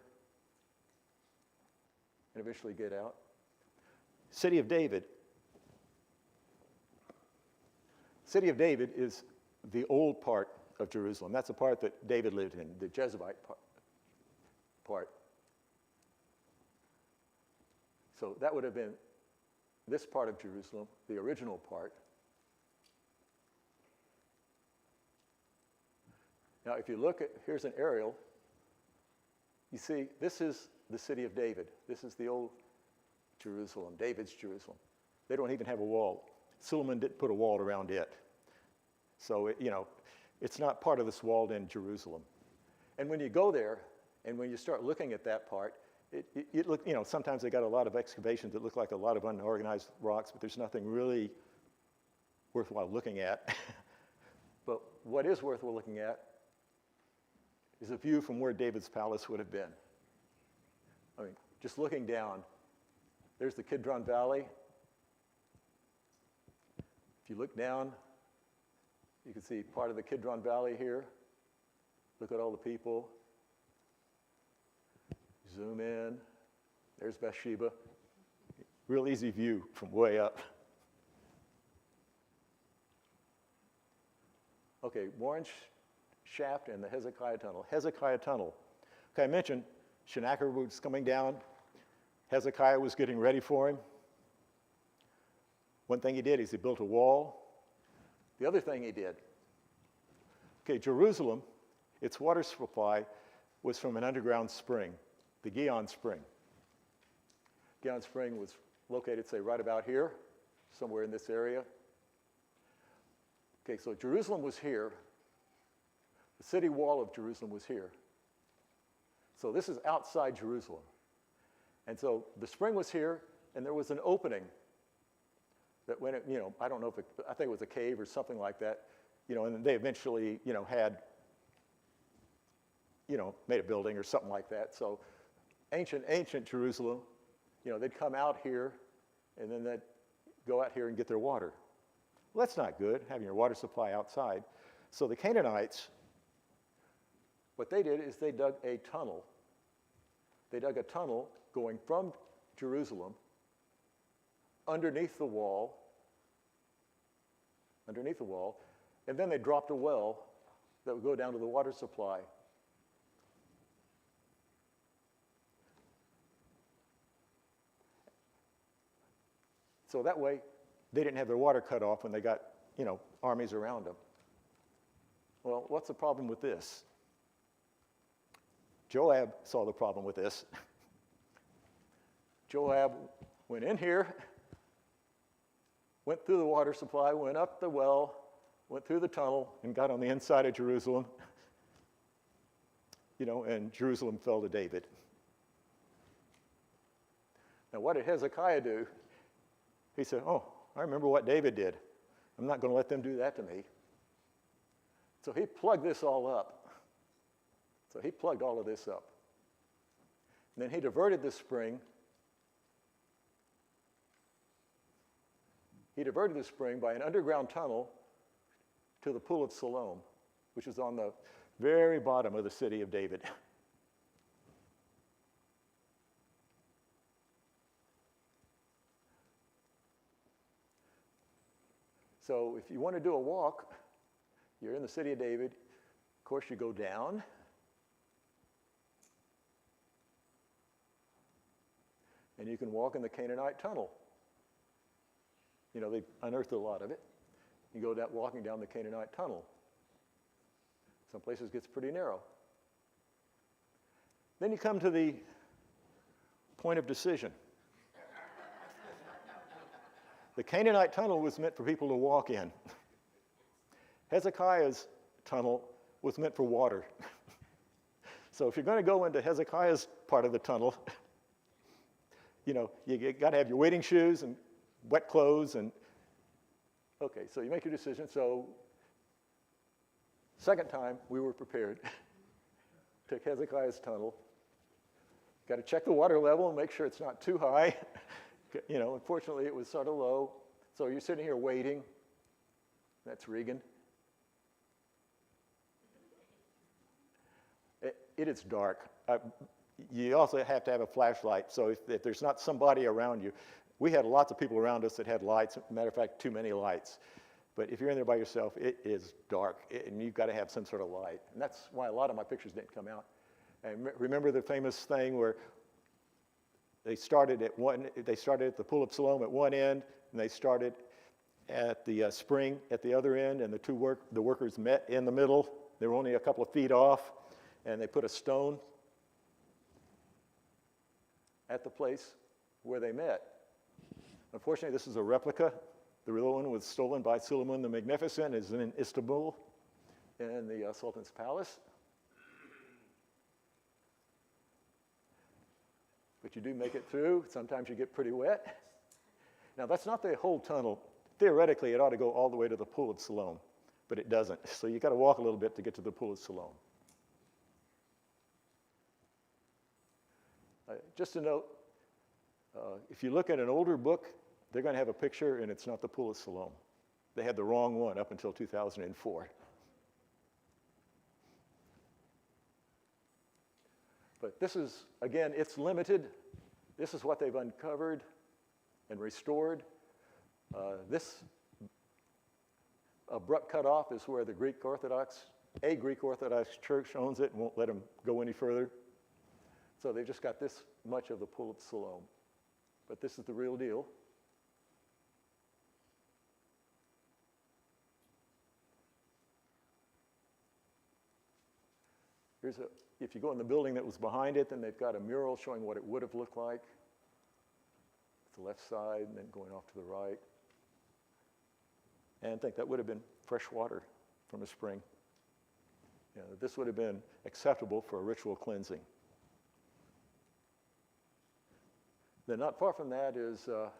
and eventually get out. City of David. City of David is the old part of Jerusalem. That's the part that David lived in, the Jezebite part. So that would have been this part of Jerusalem, the original part. Now, if you look at, here's an aerial. You see, this is the city of David. This is the old Jerusalem, David's Jerusalem. They don't even have a wall. Solomon didn't put a wall around it. So, it's not part of this walled-in Jerusalem. And when you go there, and when you start looking at that part, it look, sometimes they got a lot of excavations that look like a lot of unorganized rocks, but there's nothing really worthwhile looking at. But what is worthwhile looking at is a view from where David's palace would have been. I mean, just looking down, there's the Kidron Valley. If you look down, you can see part of the Kidron Valley here. Look at all the people. Zoom in. There's Bathsheba. Real easy view from way up. Okay, Warren Shaft and the Hezekiah Tunnel. Hezekiah Tunnel. Okay, I mentioned Sennacherib was coming down. Hezekiah was getting ready for him. One thing he did is he built a wall. The other thing he did, okay, Jerusalem, its water supply was from an underground spring, the Gihon Spring. Gihon Spring was located, say, right about here, somewhere in this area. Okay, so Jerusalem was here. The city wall of Jerusalem was here. So this is outside Jerusalem. And so the spring was here, and there was an opening that went, I don't know if I think it was a cave or something like that, and then they eventually, had, made a building or something like that. So ancient Jerusalem, they'd come out here, and then they'd go out here and get their water. Well, that's not good, having your water supply outside. So the Canaanites, what they did is they dug a tunnel. They dug a tunnel going from Jerusalem, underneath the wall, and then they dropped a well that would go down to the water supply. So that way, they didn't have their water cut off when they got, armies around them. Well, what's the problem with this? Joab saw the problem with this. Joab went in here, went through the water supply, went up the well, went through the tunnel, and got on the inside of Jerusalem. And Jerusalem fell to David. Now, what did Hezekiah do? He said, oh, I remember what David did. I'm not going to let them do that to me. So he plugged this all up. So he plugged all of this up. And then he diverted the spring. He diverted the spring by an underground tunnel to the Pool of Siloam, which is on the very bottom of the city of David. So if you want to do a walk, you're in the city of David. Of course, you go down. And you can walk in the Canaanite tunnel. They unearthed a lot of it. You go down, walking down the Canaanite tunnel. Some places it gets pretty narrow. Then you come to the point of decision. The Canaanite tunnel was meant for people to walk in. Hezekiah's tunnel was meant for water. So if you're going to go into Hezekiah's part of the tunnel, you got to have your wading shoes and wet clothes. Okay, so you make your decision. So second time, we were prepared. Took Hezekiah's tunnel. Got to check the water level and make sure it's not too high. Unfortunately, it was sort of low. So you're sitting here waiting. That's Regan. It is dark. You also have to have a flashlight. So if there's not somebody around you, we had lots of people around us that had lights. Matter of fact, too many lights. But if you're in there by yourself, it is dark, and you've got to have some sort of light. And that's why a lot of my pictures didn't come out. And remember the famous thing where they started at the Pool of Siloam at one end, and they started at the spring at the other end, and the workers met in the middle. They were only a couple of feet off, and they put a stone at the place where they met. Unfortunately, this is a replica. The real one was stolen by Suleiman the Magnificent. It's in Istanbul, in the Sultan's palace. But you do make it through. Sometimes you get pretty wet. Now, that's not the whole tunnel. Theoretically, it ought to go all the way to the Pool of Siloam, but it doesn't. So you got to walk a little bit to get to the Pool of Siloam. Just to note, if you look at an older book, they're going to have a picture, and it's not the Pool of Siloam. They had the wrong one up until 2004. But this is, again, it's limited. This is what they've uncovered and restored. This abrupt cutoff is where a Greek Orthodox church owns it and won't let them go any further. So they've just got this much of the Pool of Siloam. But this is the real deal. If you go in the building that was behind it, then they've got a mural showing what it would have looked like. It's the left side, and then going off to the right. And I think that would have been fresh water from a spring. This would have been acceptable for a ritual cleansing. Then not far from that is the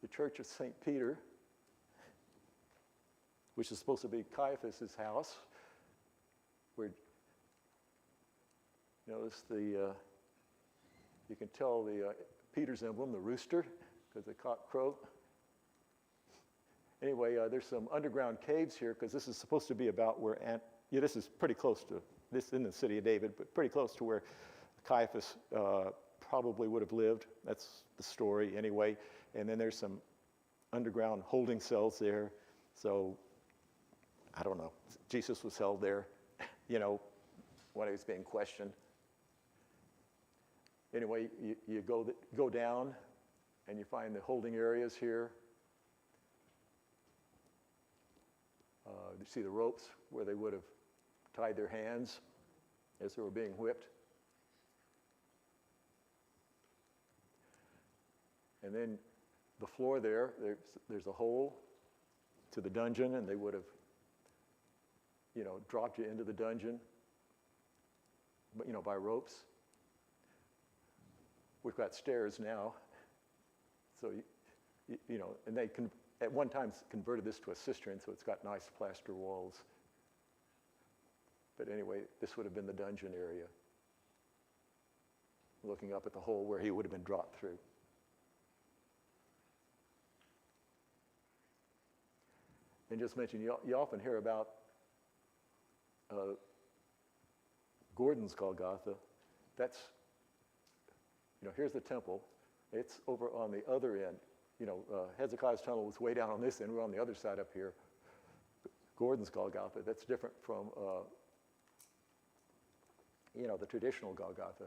Church of St. Peter, which is supposed to be Caiaphas' house, where notice you can tell the Peter's emblem, the rooster, because the cock crowed. Anyway, there's some underground caves here, because this is supposed to be about where this is pretty close to, this in the city of David, but pretty close to where Caiaphas probably would have lived. That's the story anyway. And then there's some underground holding cells there. So I don't know. Jesus was held there, when he was being questioned. Anyway, you go down and you find the holding areas here. You see the ropes where they would have tied their hands as they were being whipped. And then the floor there's a hole to the dungeon, and they would have, dropped you into the dungeon, by ropes. We've got stairs now, so and they at one time converted this to a cistern, so it's got nice plaster walls. But anyway, this would have been the dungeon area, looking up at the hole where he would have been dropped through. And just mention, you often hear about Gordon's Golgotha. That's, here's the temple. It's over on the other end. Hezekiah's tunnel was way down on this end. We're on the other side up here. Gordon's Golgotha, that's different from, the traditional Golgotha.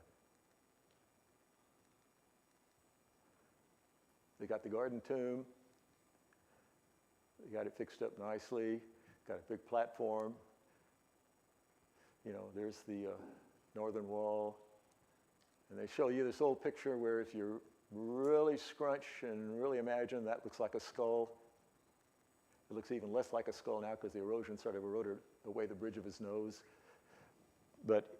They got the garden tomb. They got it fixed up nicely. Got a big platform. There's the northern wall. And they show you this old picture where if you really scrunch and really imagine, that looks like a skull. It looks even less like a skull now because the erosion sort of eroded away the bridge of his nose. But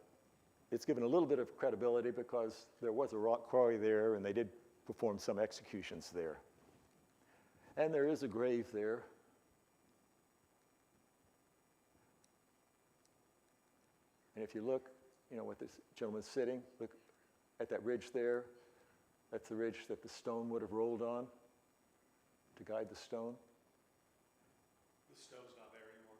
it's given a little bit of credibility because there was a rock quarry there, and they did perform some executions there. And there is a grave there. And if you look, what this gentleman's sitting, look at that ridge there. That's the ridge that the stone would have rolled on to guide the stone. The stone's not there anymore.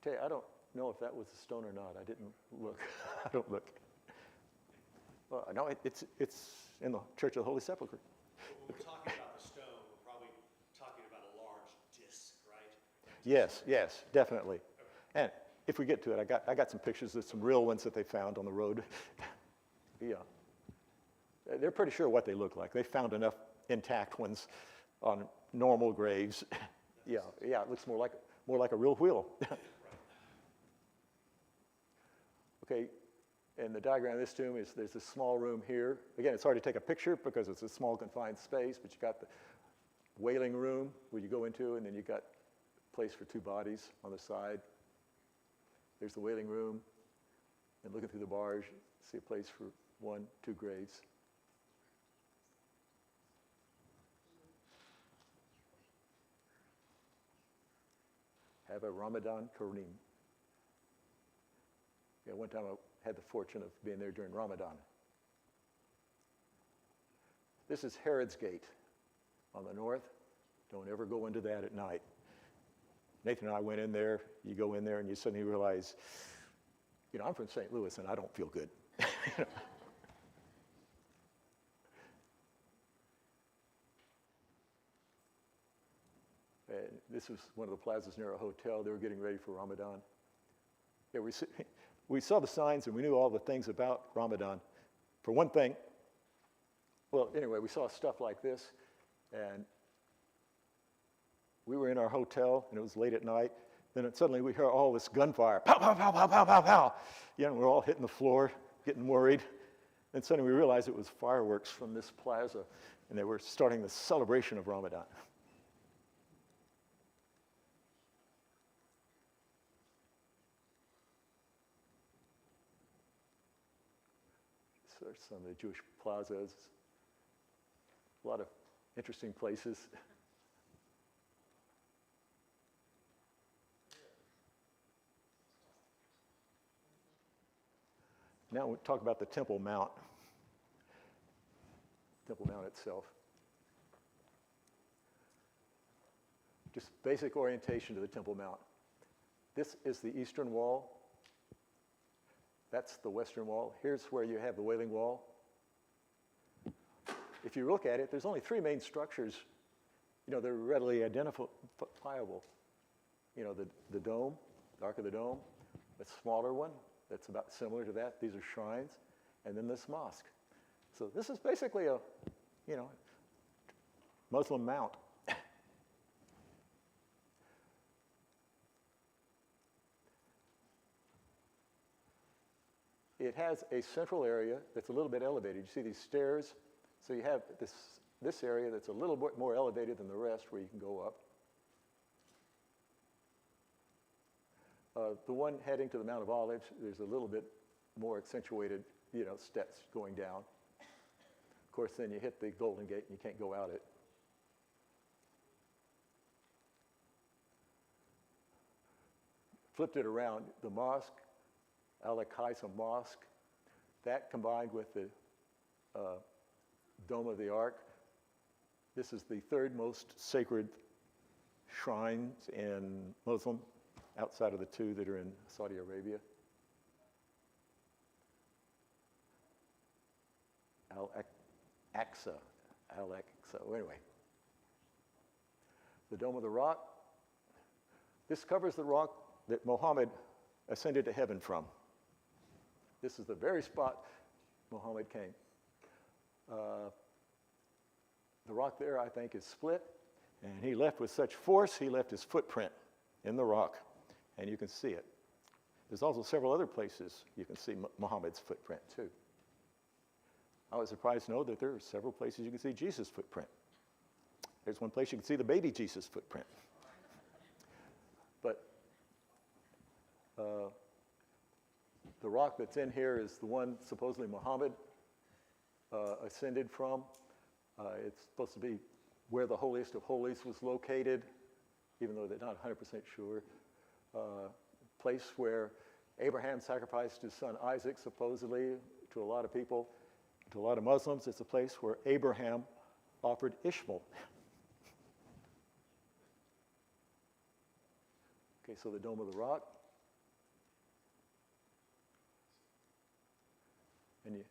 Tell you, I don't know if that was a stone or not. I didn't look. I don't look. Well, no, it's in the Church of the Holy Sepulchre. When we're talking about the stone, we're probably talking about a large disc, right? Yes, definitely. And if we get to it, I got some pictures of some real ones that they found on the road. Yeah. They're pretty sure what they look like. They found enough intact ones on normal graves. Yeah, it looks more like a real wheel. Okay, and the diagram of this tomb is there's a small room here. Again, it's hard to take a picture because it's a small confined space, but you got the wailing room where you go into, and then you got a place for two bodies on the side. There's the wailing room, and looking through the bars, you see a place for 1, 2 graves. Have a Ramadan Kareem. Yeah, one time I had the fortune of being there during Ramadan. This is Herod's Gate on the north. Don't ever go into that at night. Nathan and I went in there. You go in there and you suddenly realize, I'm from St. Louis and I don't feel good. And this was one of the plazas near a hotel. They were getting ready for Ramadan. Yeah, we saw the signs and we knew all the things about Ramadan. For one thing, we saw stuff like this, and we were in our hotel, and it was late at night. Then suddenly we hear all this gunfire. Pow, pow, pow, pow, pow, pow, pow. And we're all hitting the floor, getting worried. And suddenly we realized it was fireworks from this plaza, and they were starting the celebration of Ramadan. So there's some of the Jewish plazas. A lot of interesting places. Now we'll talk about the Temple Mount. Temple Mount itself. Just basic orientation to the Temple Mount. This is the eastern wall. That's the Western Wall. Here's where you have the Wailing Wall. If you look at it, there's only three main structures. They're readily identifiable. The dome, the Ark of the Dome, a smaller one that's about similar to that. These are shrines, and then this mosque. So this is basically a, Muslim mount. It has a central area that's a little bit elevated. You see these stairs? So you have this area that's a little bit more elevated than the rest where you can go up. The one heading to the Mount of Olives, there's a little bit more accentuated, steps going down. Of course, then you hit the Golden Gate and you can't go out it. Flipped it around, the mosque, Al-Aqsa Mosque, that combined with the Dome of the Ark, this is the third most sacred shrines in Muslim, outside of the two that are in Saudi Arabia. Al-Aqsa. Well, anyway. The Dome of the Rock. This covers the rock that Muhammad ascended to heaven from. This is the very spot Muhammad came. The rock there, I think, is split, and he left with such force, he left his footprint in the rock, and you can see it. There's also several other places you can see Muhammad's footprint, too. I was surprised to know that there are several places you can see Jesus' footprint. There's one place you can see the baby Jesus footprint. But the rock that's in here is the one supposedly Muhammad ascended from. It's supposed to be where the holiest of holies was located, even though they're not 100% sure. Place where Abraham sacrificed his son Isaac, supposedly, to a lot of people. To a lot of Muslims, it's a place where Abraham offered Ishmael. Okay, so the Dome of the Rock. And you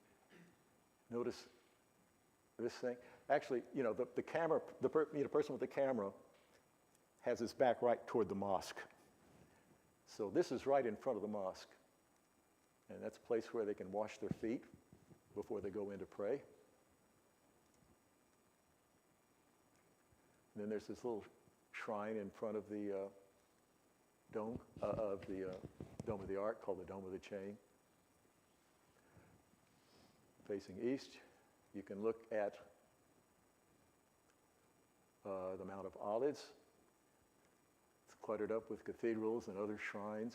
notice this thing. Actually, the camera, the person with the camera has his back right toward the mosque. So this is right in front of the mosque. And that's a place where they can wash their feet before they go in to pray. And then there's this little shrine in front of the Dome of the Ark called the Dome of the Chain. Facing east, you can look at the Mount of Olives. It's cluttered up with cathedrals and other shrines.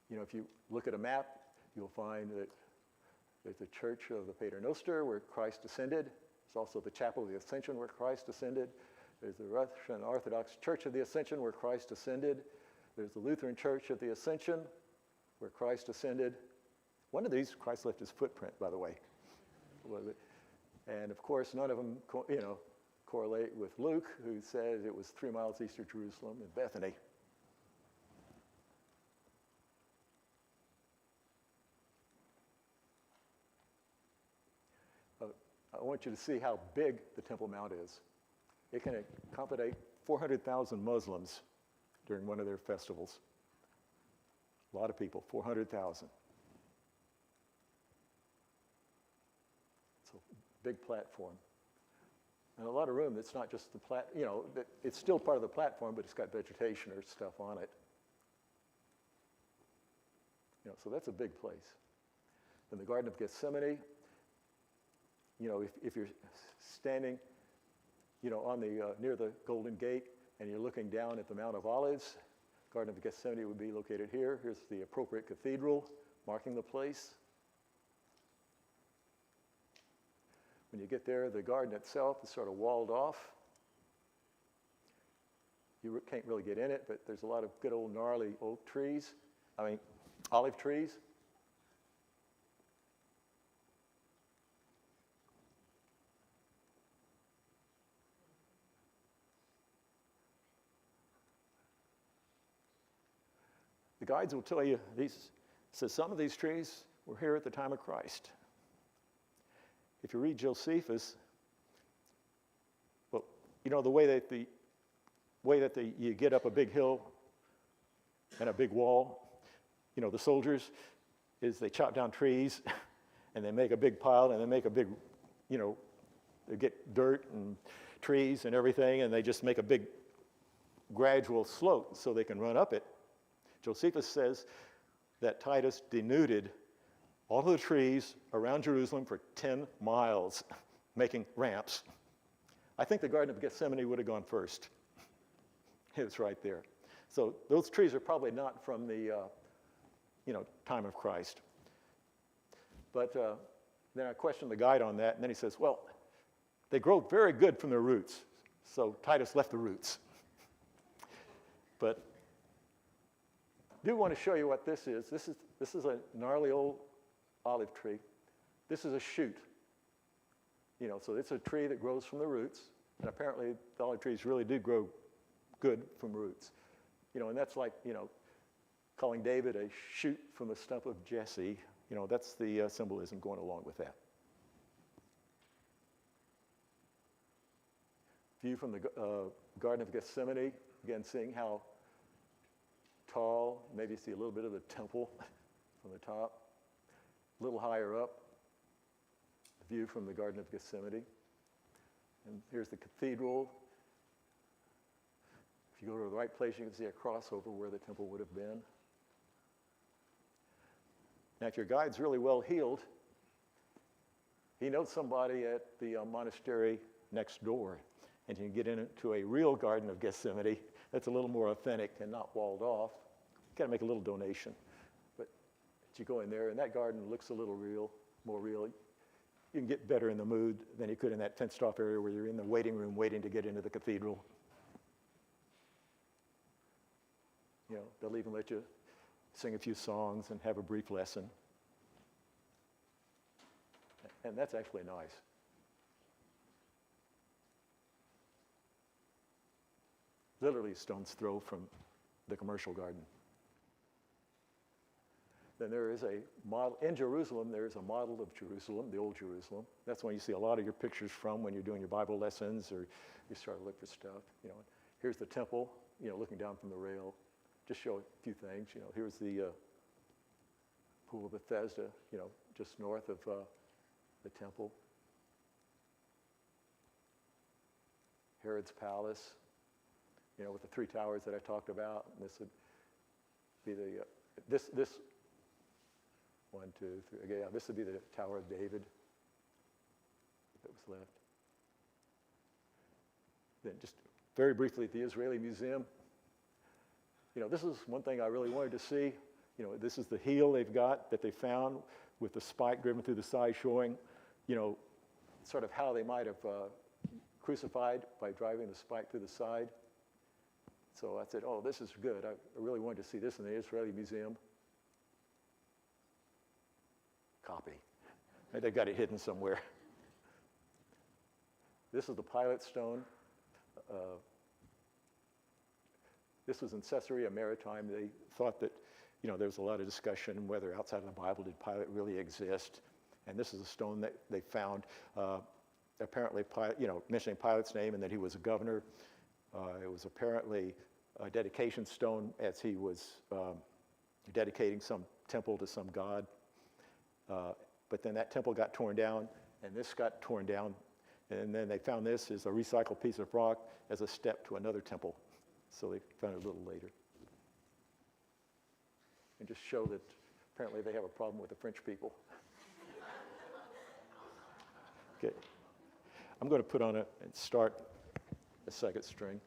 If you look at a map, you'll find that there's the Church of the Pater Noster where Christ ascended. There's also the Chapel of the Ascension where Christ ascended. There's the Russian Orthodox Church of the Ascension where Christ ascended. There's the Lutheran Church of the Ascension where Christ ascended. One of these, Christ left his footprint, by the way. And of course, none of them correlate with Luke, who says it was 3 miles east of Jerusalem in Bethany. I want you to see how big the Temple Mount is. It can accommodate 400,000 Muslims during one of their festivals. A lot of people, 400,000. It's a big platform. And a lot of room that's not just the it's still part of the platform, but it's got vegetation or stuff on it. So that's a big place. In the Garden of Gethsemane, if you're standing, on the near the Golden Gate and you're looking down at the Mount of Olives, Garden of Gethsemane would be located here. Here's the appropriate cathedral marking the place. When you get there, the garden itself is sort of walled off. You can't really get in it, but there's a lot of good old gnarly olive trees. guides will tell you these. Says some of these trees were here at the time of Christ. If you read Josephus, well, you know the way that you get up a big hill and a big wall. You know, the soldiers is they chop down trees and they make a big pile and they make a big, you know, they get dirt and trees and everything and they just make a big gradual slope so they can run up it. Josephus says that Titus denuded all of the trees around Jerusalem for 10 miles, making ramps. I think the Garden of Gethsemane would have gone first. It was right there. So those trees are probably not from the time of Christ. But then I questioned the guide on that, and then he says, well, they grow very good from their roots. So Titus left the roots. But I do want to show you what this is. This is a gnarly old olive tree. This is a shoot. You know, so it's a tree that grows from the roots, and apparently the olive trees really do grow good from roots. You know, and that's like, you know, calling David a shoot from the stump of Jesse. You know, that's the symbolism going along with that. View from the Garden of Gethsemane, again, seeing how tall, maybe you see a little bit of the temple from the top. A little higher up, the view from the Garden of Gethsemane. And here's the cathedral. If you go to the right place, you can see a crossover where the temple would have been. Now, if your guide's really well heeled, he knows somebody at the monastery next door, and you can get into a real Garden of Gethsemane that's a little more authentic and not walled off. You got to make a little donation, but you go in there, and that garden looks a little real, more real. You can get better in the mood than you could in that fenced-off area where you're in the waiting room waiting to get into the cathedral. You know, they'll even let you sing a few songs and have a brief lesson. And that's actually nice. Literally a stone's throw from the commercial garden. Then there is a model, in Jerusalem, there is a model of Jerusalem, the old Jerusalem. That's when you see a lot of your pictures from when you're doing your Bible lessons or you start to look for stuff. You know, here's the temple, you know, looking down from the rail. Just show a few things. You know, here's the Pool of Bethesda, you know, just north of the temple. Herod's palace, you know, with the three towers that I talked about. And this would be the this 1, 2, 3. Okay, yeah, this would be the Tower of David that was left. Then just very briefly at the Israeli Museum. You know, this is one thing I really wanted to see. You know, this is the heel they've got that they found with the spike driven through the side showing, you know, sort of how they might have crucified by driving the spike through the side. So I said, oh, this is good. I really wanted to see this in the Israeli Museum. Copy. They've got it hidden somewhere. This is the Pilate stone. This was in Caesarea Maritime. They thought that, you know, there was a lot of discussion whether outside of the Bible did Pilate really exist. And this is a stone that they found, apparently, you know, mentioning Pilate's name and that he was a governor. It was apparently a dedication stone as he was dedicating some temple to some god. But then that temple got torn down, and this got torn down. And then they found this as a recycled piece of rock as a step to another temple. So they found it a little later. And just show that apparently they have a problem with the French people. Okay. I'm going to put on and start a second string.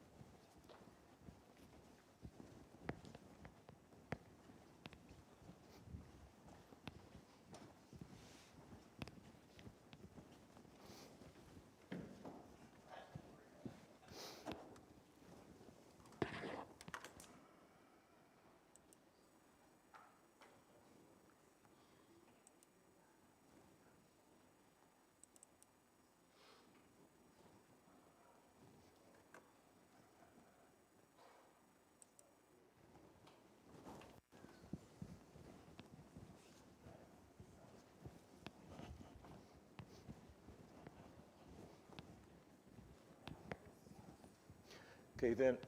Okay, then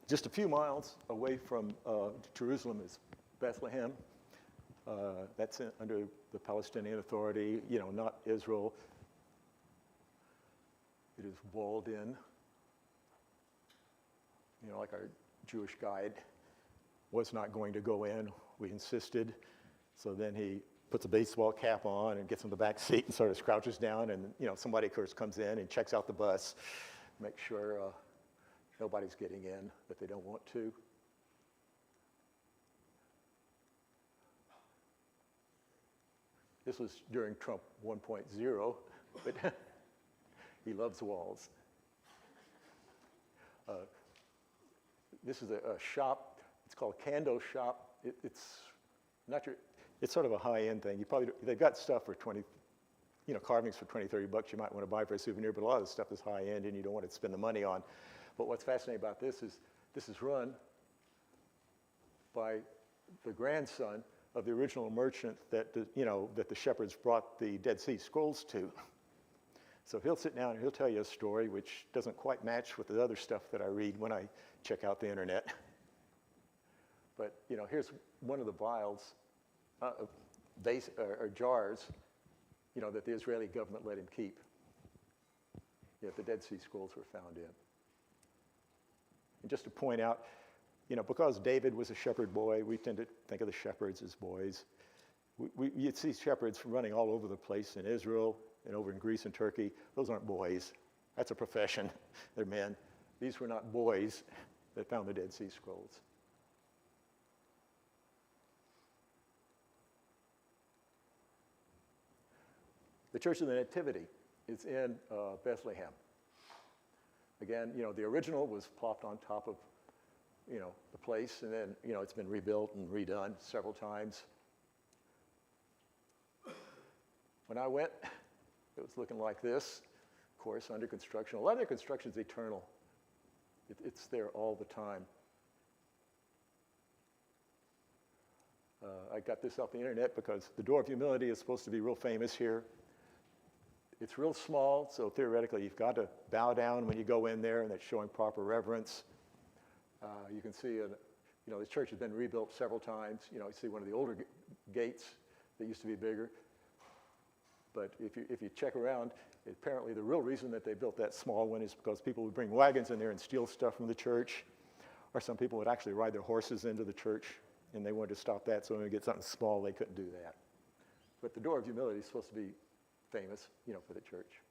just a few miles away from Jerusalem is Bethlehem. That's under the Palestinian Authority, not Israel. It is walled in, like our Jewish guide was not going to go in. We insisted. So then he puts a baseball cap on and gets in the back seat and sort of crouches down. And, somebody, of course, comes in and checks out the bus, makes sure nobody's getting in that they don't want to. This was during Trump 1.0, but he loves walls. This is a shop. It's called Kando Shop. It's sort of a high-end thing. They've got stuff for 20, carvings for 20, 30 bucks you might want to buy for a souvenir, but a lot of the stuff is high-end and you don't want to spend the money on. But what's fascinating about this is run by the grandson of the original merchant that the shepherds brought the Dead Sea Scrolls to. So he'll sit down and he'll tell you a story which doesn't quite match with the other stuff that I read when I check out the internet. But here's one of the vials, or jars, that the Israeli government let him keep. The Dead Sea Scrolls were found in. And just to point out, because David was a shepherd boy, we tend to think of the shepherds as boys. You'd see shepherds running all over the place in Israel and over in Greece and Turkey. Those aren't boys. That's a profession. They're men. These were not boys that found the Dead Sea Scrolls. The Church of the Nativity is in Bethlehem. Again, the original was plopped on top of, the place, and then, it's been rebuilt and redone several times. When I went, it was looking like this, of course, under construction. A lot of their construction is eternal. It's there all the time. I got this off the internet because the Door of Humility is supposed to be real famous here. It's real small, so theoretically you've got to bow down when you go in there, and that's showing proper reverence. You can see, the church has been rebuilt several times. You see one of the older gates that used to be bigger. But if you check around, apparently the real reason that they built that small one is because people would bring wagons in there and steal stuff from the church, or some people would actually ride their horses into the church, and they wanted to stop that, so when they get something small, they couldn't do that. But the Door of Humility is supposed to be famous, for the church.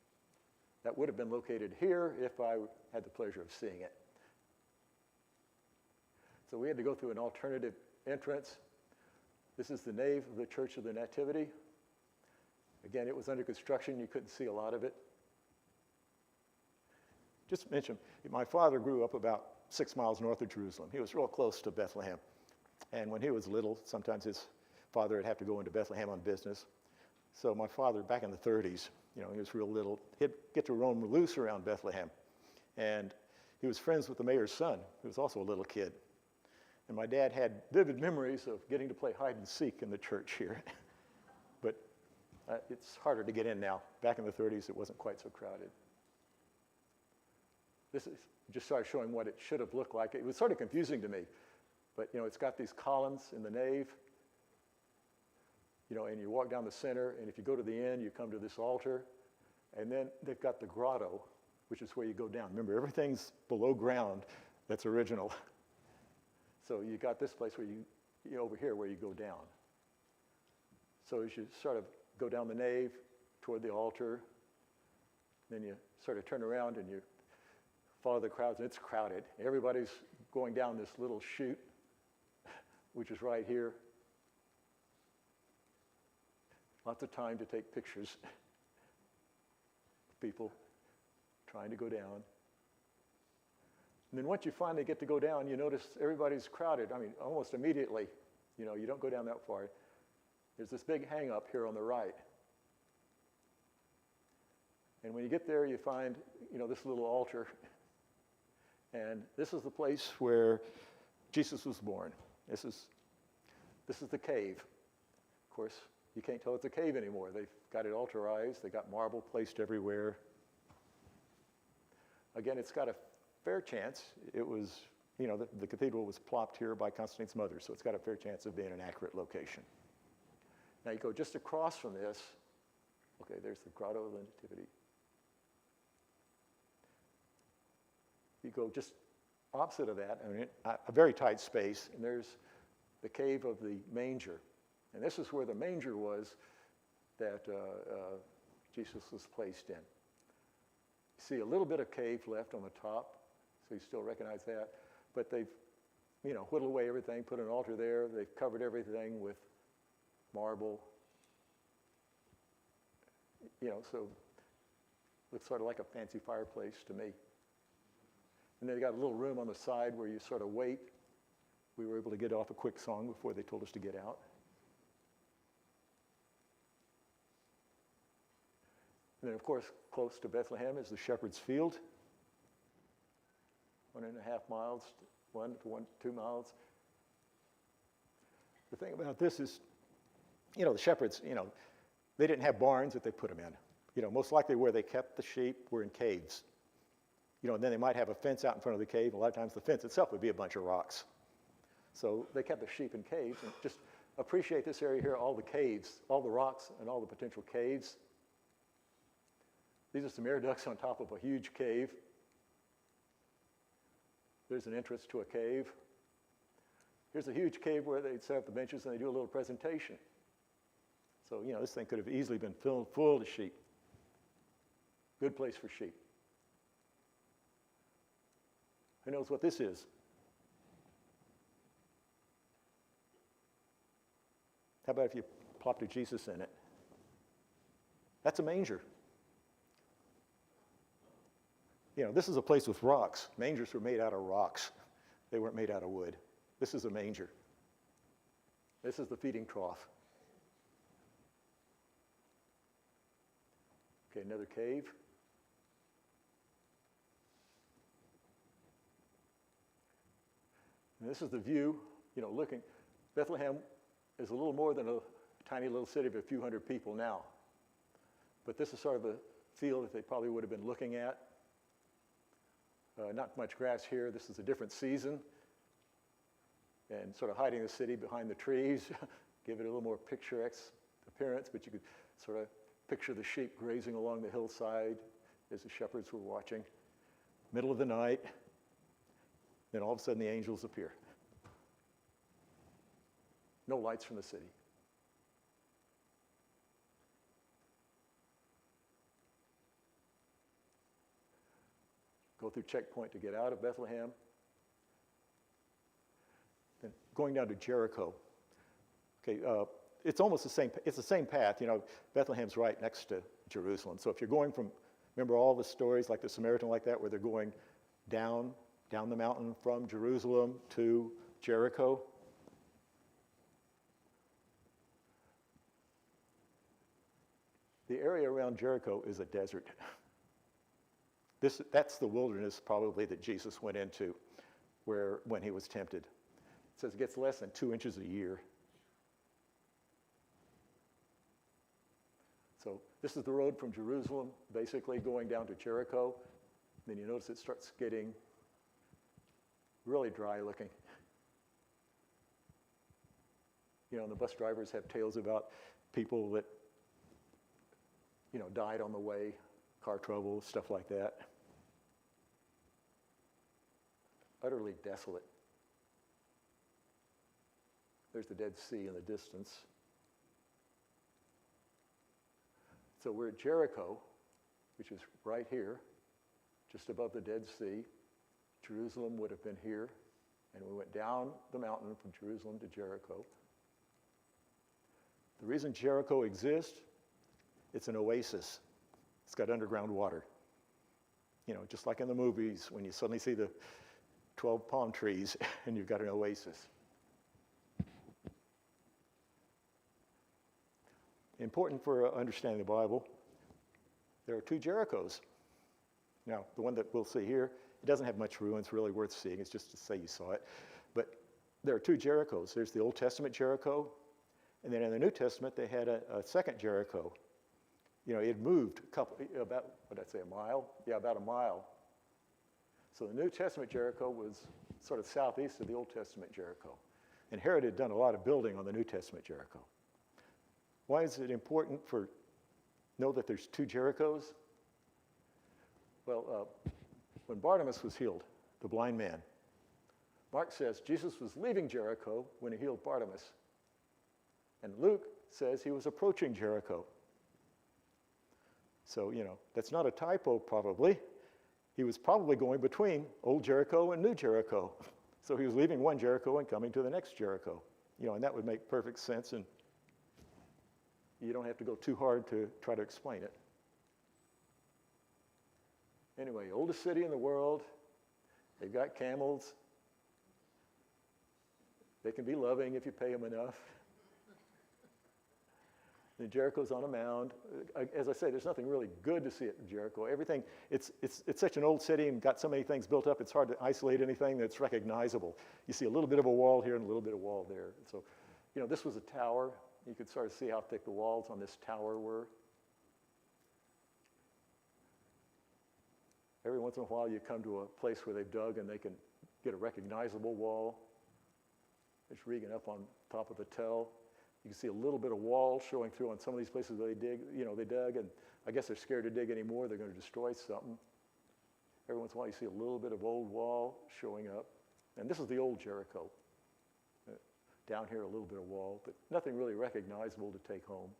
That would have been located here if I had the pleasure of seeing it. So we had to go through an alternative entrance. This is the nave of the Church of the Nativity. Again, it was under construction. You couldn't see a lot of it. Just to mention, my father grew up about 6 miles north of Jerusalem. He was real close to Bethlehem. And when he was little, sometimes his father would have to go into Bethlehem on business. So my father, back in the 30s, he was real little, he'd get to roam loose around Bethlehem. And he was friends with the mayor's son, who was also a little kid. And my dad had vivid memories of getting to play hide and seek in the church here. But it's harder to get in now. Back in the 30s, it wasn't quite so crowded. This is just sort of showing what it should have looked like. It was sort of confusing to me. But, it's got these columns in the nave. And you walk down the center, and if you go to the end, you come to this altar. And then they've got the grotto, which is where you go down. Remember, everything's below ground that's original. So you got this place where you over here where you go down. So as you sort of go down the nave toward the altar, then you sort of turn around and you follow the crowds, and it's crowded. Everybody's going down this little chute, which is right here. Lots of time to take pictures. People trying to go down. And then once you finally get to go down, you notice everybody's crowded. I mean, almost immediately. You don't go down that far. There's this big hang up here on the right. And when you get there, you find, this little altar. And this is the place where Jesus was born. This is the cave. Of course, you can't tell it's a cave anymore. They've got it altarized. They got marble placed everywhere. Again, it's got a fair chance it was, the cathedral was plopped here by Constantine's mother, so it's got a fair chance of being an accurate location. Now you go just across from this, okay, there's the Grotto of the Nativity. You go just opposite of that, a very tight space, and there's the cave of the manger. And this is where the manger was that Jesus was placed in. You see a little bit of cave left on the top, so you still recognize that. But they've, whittled away everything, put an altar there. They've covered everything with marble. So looks sort of like a fancy fireplace to me. And then they got a little room on the side where you sort of wait. We were able to get off a quick song before they told us to get out. And then, of course, close to Bethlehem is the Shepherd's Field. 1.5 miles, 2 miles. The thing about this is, the shepherds, they didn't have barns that they put them in. Most likely where they kept the sheep were in caves. And then they might have a fence out in front of the cave. A lot of times the fence itself would be a bunch of rocks. So they kept the sheep in caves. And just appreciate this area here, all the caves, all the rocks and all the potential caves. These are some air ducts on top of a huge cave. There's an entrance to a cave. Here's a huge cave where they'd set up the benches and they do a little presentation. So, this thing could have easily been filled full of sheep. Good place for sheep. Who knows what this is? How about if you plopped a Jesus in it? That's a manger. This is a place with rocks. Mangers were made out of rocks. They weren't made out of wood. This is a manger. This is the feeding trough. Okay, another cave. And this is the view, looking. Bethlehem is a little more than a tiny little city of a few hundred people now. But this is sort of the field that they probably would have been looking at. Not much grass here. This is a different season. And sort of hiding the city behind the trees, give it a little more picturesque appearance, but you could sort of picture the sheep grazing along the hillside as the shepherds were watching. Middle of the night, then all of a sudden the angels appear. No lights from the city. Go through checkpoint to get out of Bethlehem. Then going down to Jericho. Okay, it's almost the same. It's the same path. Bethlehem's right next to Jerusalem. So if you're going from, remember all the stories like the Samaritan like that, where they're going down the mountain from Jerusalem to Jericho. The area around Jericho is a desert. That's the wilderness probably that Jesus went into when he was tempted. It says it gets less than 2 inches a year. So this is the road from Jerusalem, basically going down to Jericho. Then you notice it starts getting really dry looking. And the bus drivers have tales about people that, died on the way, car trouble, stuff like that. Utterly desolate. There's the Dead Sea in the distance. So we're at Jericho, which is right here, just above the Dead Sea. Jerusalem would have been here, and we went down the mountain from Jerusalem to Jericho. The reason Jericho exists, it's an oasis. It's got underground water. Just like in the movies when you suddenly see the 12 palm trees and you've got an oasis. Important for understanding the Bible, there are 2 Jerichos. Now, the one that we'll see here, it doesn't have much ruins really worth seeing. It's just to say you saw it. But there are 2 Jerichos. There's the Old Testament Jericho, and then in the New Testament, they had a second Jericho. It had moved about, a mile? Yeah, about a mile. So the New Testament Jericho was sort of southeast of the Old Testament Jericho. And Herod had done a lot of building on the New Testament Jericho. Why is it important for know that there's two Jerichos? Well, when Bartimaeus was healed, the blind man, Mark says Jesus was leaving Jericho when he healed Bartimaeus. And Luke says he was approaching Jericho. So, that's not a typo probably. He was probably going between Old Jericho and New Jericho. So he was leaving one Jericho and coming to the next Jericho. And that would make perfect sense, and you don't have to go too hard to try to explain it. Anyway, oldest city in the world. They've got camels. They can be loving if you pay them enough. The Jericho's on a mound. As I say, there's nothing really good to see at Jericho. Everything, it's such an old city and got so many things built up, it's hard to isolate anything that's recognizable. You see a little bit of a wall here and a little bit of wall there. So, this was a tower. You could sort of see how thick the walls on this tower were. Every once in a while you come to a place where they've dug and they can get a recognizable wall. It's rigging up on top of the tell. You can see a little bit of wall showing through on some of these places where they dig, they dug, and I guess they're scared to dig anymore. They're going to destroy something. Every once in a while you see a little bit of old wall showing up. And this is the old Jericho. Down here a little bit of wall, but nothing really recognizable to take home.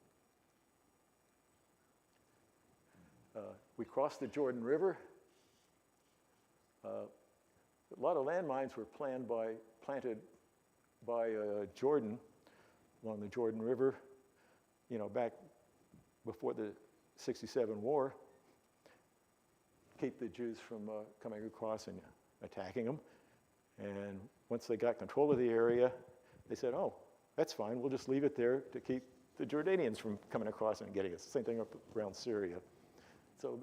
We crossed the Jordan River. A lot of landmines were planted by Jordan along the Jordan River, back before the 67 war, keep the Jews from coming across and attacking them. And once they got control of the area, they said, oh, that's fine, we'll just leave it there to keep the Jordanians from coming across and getting us. Same thing up around Syria. So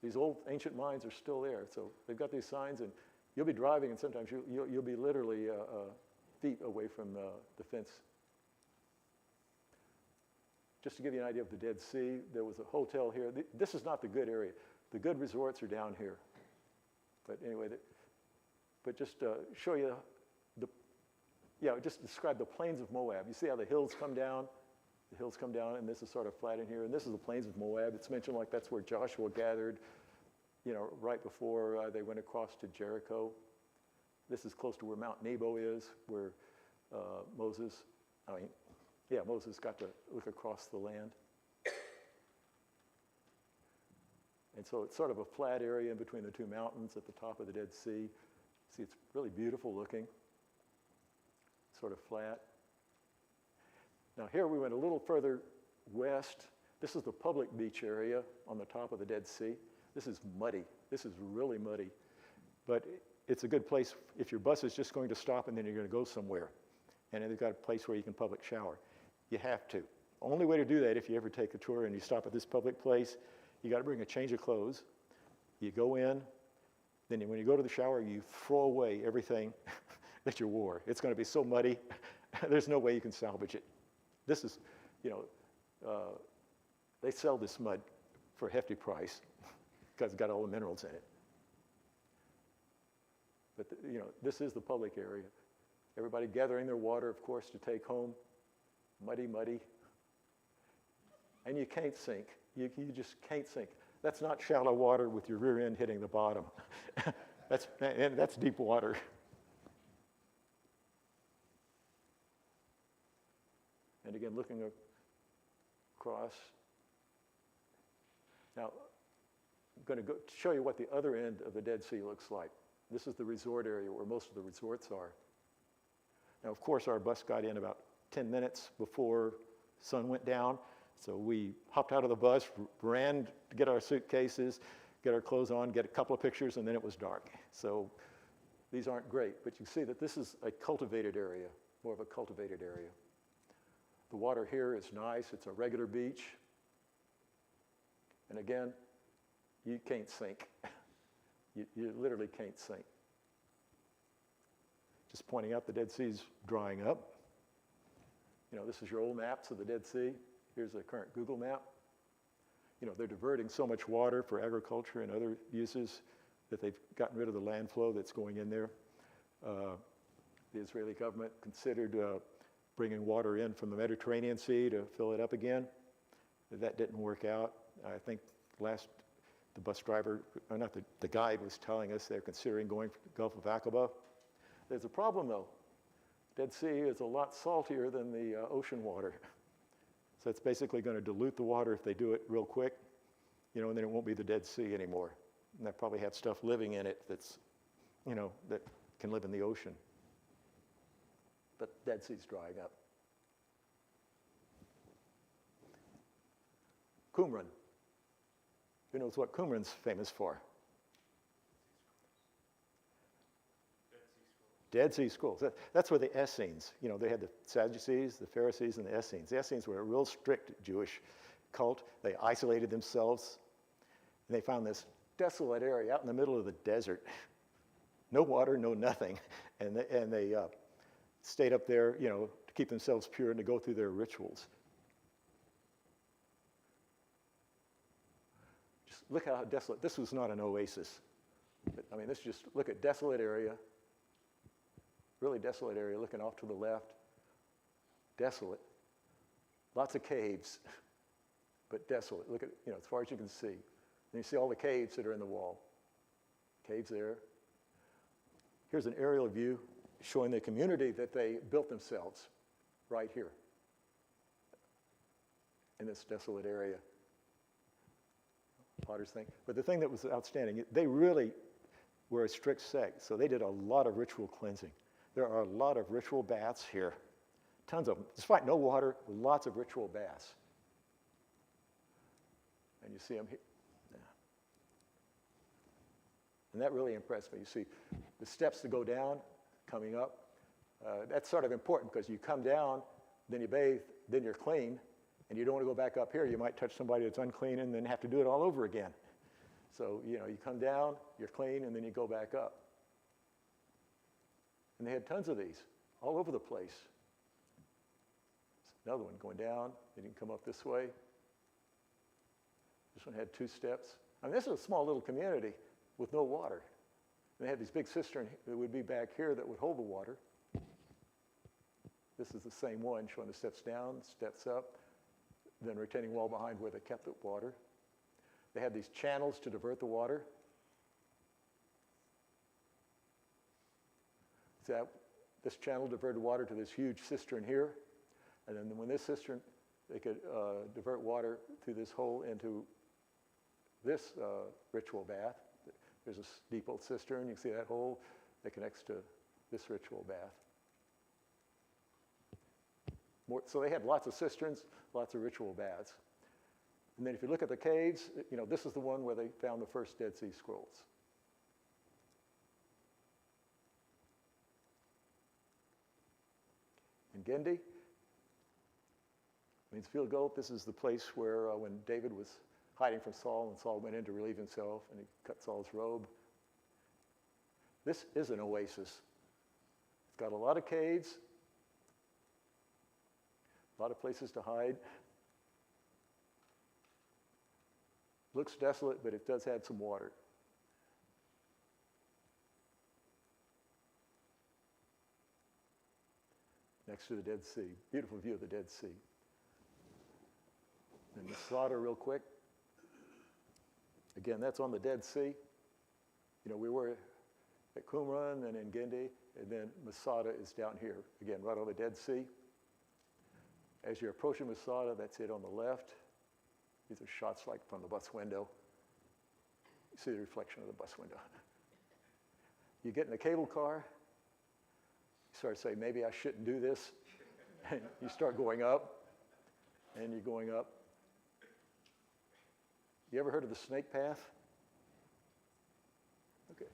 these old ancient mines are still there. So they've got these signs, and you'll be driving, and sometimes you'll be literally feet away from the fence. Just to give you an idea of the Dead Sea, there was a hotel here. This is not the good area. The good resorts are down here. But anyway, but just show you just describe the plains of Moab. You see how the hills come down? The hills come down, and this is sort of flat in here. And this is the plains of Moab. It's mentioned like that's where Joshua gathered, right before they went across to Jericho. This is close to where Mount Nebo is, where Moses got to look across the land. And so it's sort of a flat area in between the two mountains at the top of the Dead Sea. See, it's really beautiful looking, sort of flat. Now here we went a little further west. This is the public beach area on the top of the Dead Sea. This is muddy. This is really muddy. But it's a good place if your bus is just going to stop and then you're going to go somewhere. And they've got a place where you can public shower. You have to. Only way to do that, if you ever take a tour and you stop at this public place, you got to bring a change of clothes. You go in, then when you go to the shower, you throw away everything that you wore. It's going to be so muddy, there's no way you can salvage it. This is, they sell this mud for a hefty price because it's got all the minerals in it. But, this is the public area. Everybody gathering their water, of course, to take home. Muddy, muddy. And you can't sink. You just can't sink. That's not shallow water with your rear end hitting the bottom. That's deep water. And again, looking across. Now, I'm going to show you what the other end of the Dead Sea looks like. This is the resort area where most of the resorts are. Now, of course, our bus got in about 10 minutes before sun went down. So we hopped out of the bus, ran to get our suitcases, get our clothes on, get a couple of pictures, and then it was dark. So these aren't great, but you see that this is a cultivated area, more of a cultivated area. The water here is nice. It's a regular beach. And again, you can't sink. You literally can't sink. Just pointing out the Dead Sea's drying up. This is your old maps of the Dead Sea. Here's a current Google map. They're diverting so much water for agriculture and other uses that they've gotten rid of the land flow that's going in there. The Israeli government considered bringing water in from the Mediterranean Sea to fill it up again. That didn't work out. I think the bus driver, or not the guide was telling us they're considering going to the Gulf of Aqaba. There's a problem though. Dead Sea is a lot saltier than the ocean water. So it's basically going to dilute the water if they do it real quick, and then it won't be the Dead Sea anymore. And they probably have stuff living in it that's, that can live in the ocean. But Dead Sea's drying up. Qumran. Who knows what Qumran's famous for? Dead Sea Scrolls. That's where the Essenes, they had the Sadducees, the Pharisees, and the Essenes. The Essenes were a real strict Jewish cult. They isolated themselves, and they found this desolate area out in the middle of the desert. No water, no nothing. And they stayed up there, to keep themselves pure and to go through their rituals. Just look how desolate. This was not an oasis. This is just, look at desolate area. Really desolate area, looking off to the left. Desolate. Lots of caves, but desolate. Look at, as far as you can see. And you see all the caves that are in the wall. Caves there. Here's an aerial view showing the community that they built themselves right here in this desolate area. Potter's thing. But the thing that was outstanding, they really were a strict sect, so they did a lot of ritual cleansing. There are a lot of ritual baths here, tons of them. Despite no water, lots of ritual baths. And you see them here. Yeah. And that really impressed me. You see the steps to go down, coming up. That's sort of important because you come down, then you bathe, then you're clean, and you don't want to go back up here. You might touch somebody that's unclean and then have to do it all over again. So, you come down, you're clean, and then you go back up. And they had tons of these all over the place. Another one going down. They didn't come up this way. This one had 2 steps. This is a small little community with no water. And they had these big cisterns that would be back here that would hold the water. This is the same one showing the steps down, steps up, then retaining wall behind where they kept the water. They had these channels to divert the water. This channel diverted water to this huge cistern here. And then when this cistern, they could divert water through this hole into this ritual bath. There's a deep old cistern. You can see that hole that connects to this ritual bath. So they had lots of cisterns, lots of ritual baths. And then if you look at the caves, this is the one where they found the first Dead Sea Scrolls. In Gindi, means Field Goat. This is the place where when David was hiding from Saul and Saul went in to relieve himself and he cut Saul's robe. This is an oasis. It's got a lot of caves, a lot of places to hide. Looks desolate, but it does have some water. Next to the Dead Sea. Beautiful view of the Dead Sea. And Masada real quick. Again, that's on the Dead Sea. We were at Qumran and in Gindi, and then Masada is down here. Again, right on the Dead Sea. As you're approaching Masada, that's it on the left. These are shots like from the bus window. You see the reflection of the bus window. You get in a cable car, you start saying, maybe I shouldn't do this. And you start going up, and you're going up. You ever heard of the snake path? Okay.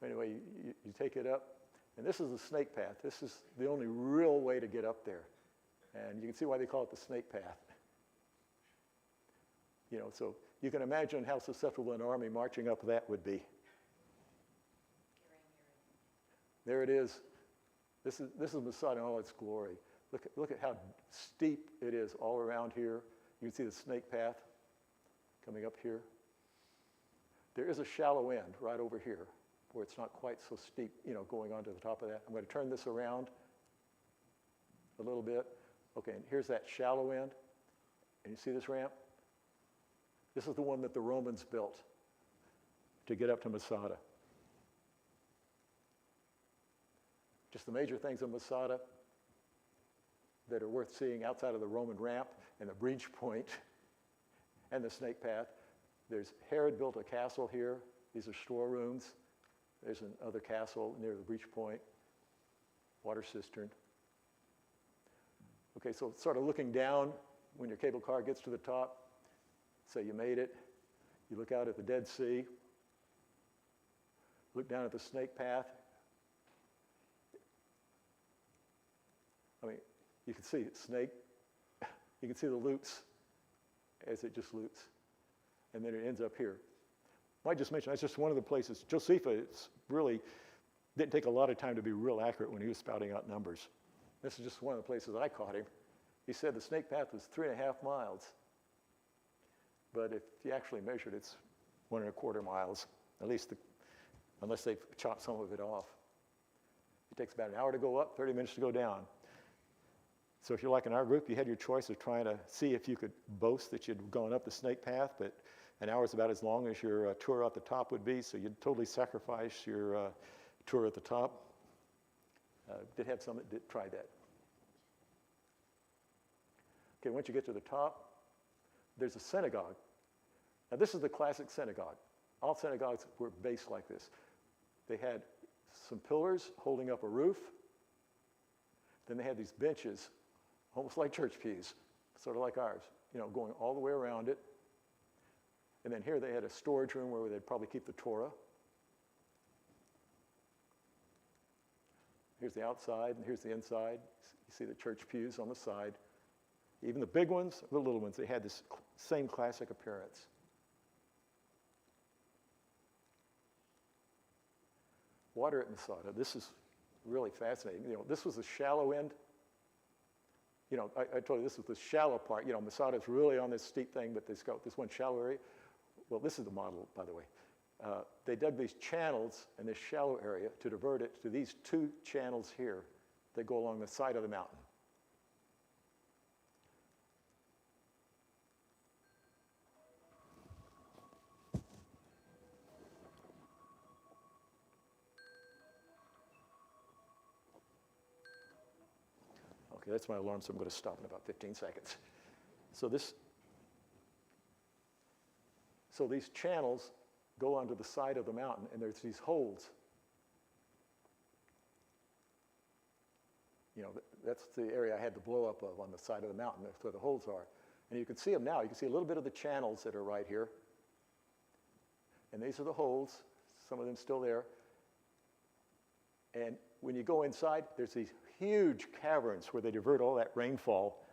Anyway, you take it up, and this is the snake path. This is the only real way to get up there. And you can see why they call it the snake path. So you can imagine how susceptible an army marching up that would be. There it is. This is Masada in all its glory. Look at how steep it is all around here. You can see the snake path coming up here. There is a shallow end right over here where it's not quite so steep, going onto the top of that. I'm going to turn this around a little bit. Okay, and here's that shallow end. And you see this ramp? This is the one that the Romans built to get up to Masada. Just the major things of Masada that are worth seeing outside of the Roman ramp and the breach point and the snake path. There's Herod built a castle here. These are storerooms. There's another castle near the breach point, water cistern. Okay, so sort of looking down when your cable car gets to the top, say you made it, you look out at the Dead Sea, look down at the snake path. I mean, you can see snake, you can see the loops as it just loops, and then it ends up here. I just mentioned that's just one of the places. Josephus really didn't take a lot of time to be real accurate when he was spouting out numbers. This is just one of the places I caught him. He said the snake path was 3.5 miles, but if you actually measured, it's 1.25 miles, at least unless they've chopped some of it off. It takes about an hour to go up, 30 minutes to go down. So if you're like in our group, you had your choice of trying to see if you could boast that you'd gone up the snake path, but an hour is about as long as your tour at the top would be, so you'd totally sacrifice your tour at the top. Did have some that did try that. Okay, once you get to the top, there's a synagogue. Now this is the classic synagogue. All synagogues were based like this. They had some pillars holding up a roof. Then they had these benches, almost like church pews, sort of like ours, going all the way around it. And then here they had a storage room where they'd probably keep the Torah. Here's the outside, and here's the inside. You see the church pews on the side. Even the big ones, the little ones, they had this same classic appearance. Water at Masada. This is really fascinating. This was the shallow end. I told you this was the shallow part. Masada is really on this steep thing, but there's got this one shallow area. Well, this is the model, by the way. They dug these channels in this shallow area to divert it to these two channels here that go along the side of the mountain. Okay, that's my alarm, so I'm going to stop in about 15 seconds. So these channels go onto the side of the mountain, and there's these holes. That's the area I had the blow up of on the side of the mountain. That's where the holes are. And you can see them now. You can see a little bit of the channels that are right here. And these are the holes, some of them still there. And when you go inside, there's these huge caverns where they divert all that rainfall.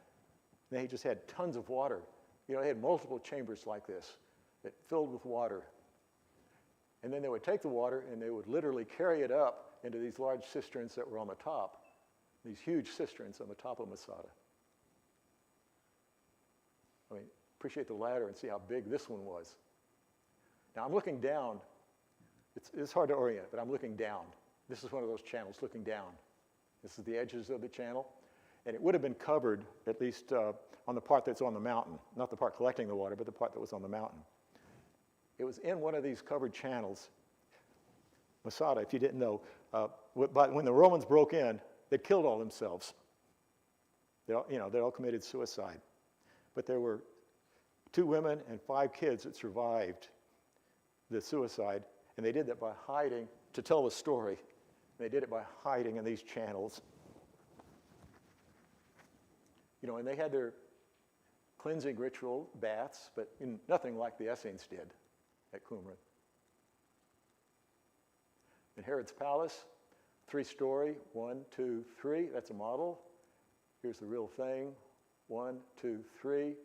They just had tons of water. They had multiple chambers like this that filled with water. And then they would take the water and they would literally carry it up into these large cisterns that were on the top, these huge cisterns on the top of Masada. I mean, appreciate the ladder and see how big this one was. Now I'm looking down. It's hard to orient, but I'm looking down. This is one of those channels looking down. This is the edges of the channel. And it would have been covered, at least on the part that's on the mountain, not the part collecting the water, but the part that was on the mountain. It was in one of these covered channels. Masada, if you didn't know, but when the Romans broke in, they killed all themselves. They all committed suicide. But there were 2 women and 5 kids that survived the suicide, and they did that by hiding to tell the story. They did it by hiding in these channels. And they had their cleansing ritual, baths, but nothing like the Essenes did at Qumran. In Herod's palace, 3-story, 1, 2, 3, that's a model. Here's the real thing, 1, 2, 3.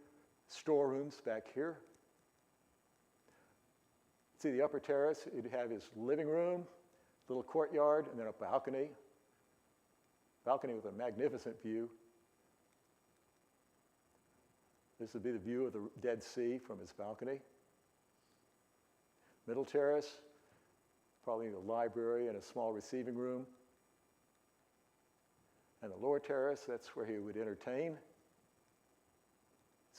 Storerooms back here. See the upper terrace, it'd have his living room, little courtyard, and then a balcony. Balcony with a magnificent view. This would be the view of the Dead Sea from his balcony. Middle terrace, probably a library and a small receiving room. And the lower terrace, that's where he would entertain.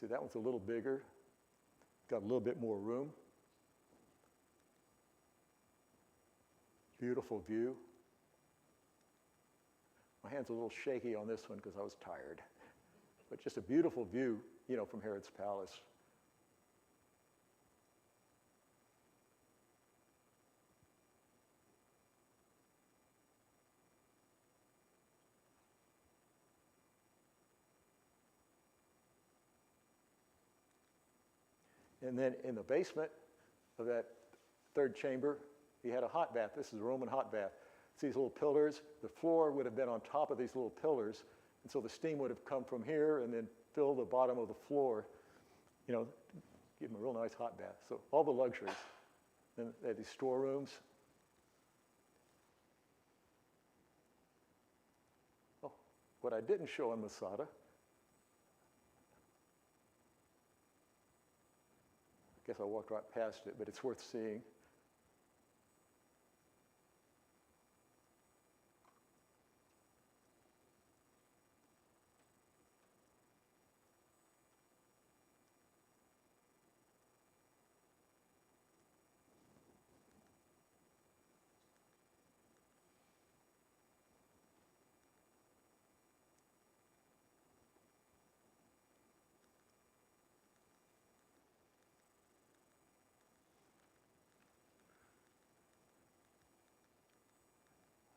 See, that one's a little bigger, got a little bit more room. Beautiful view. My hand's a little shaky on this one because I was tired. But just a beautiful view, you know, from Herod's palace. And then in the basement of that third chamber, he had a hot bath. This is a Roman hot bath. See these little pillars? The floor would have been on top of these little pillars, and so the steam would have come from here and then fill the bottom of the floor, you know, give him a real nice hot bath. So all the luxuries. Then they had these storerooms. Oh, what I didn't show in Masada, I guess I walked right past it, but it's worth seeing.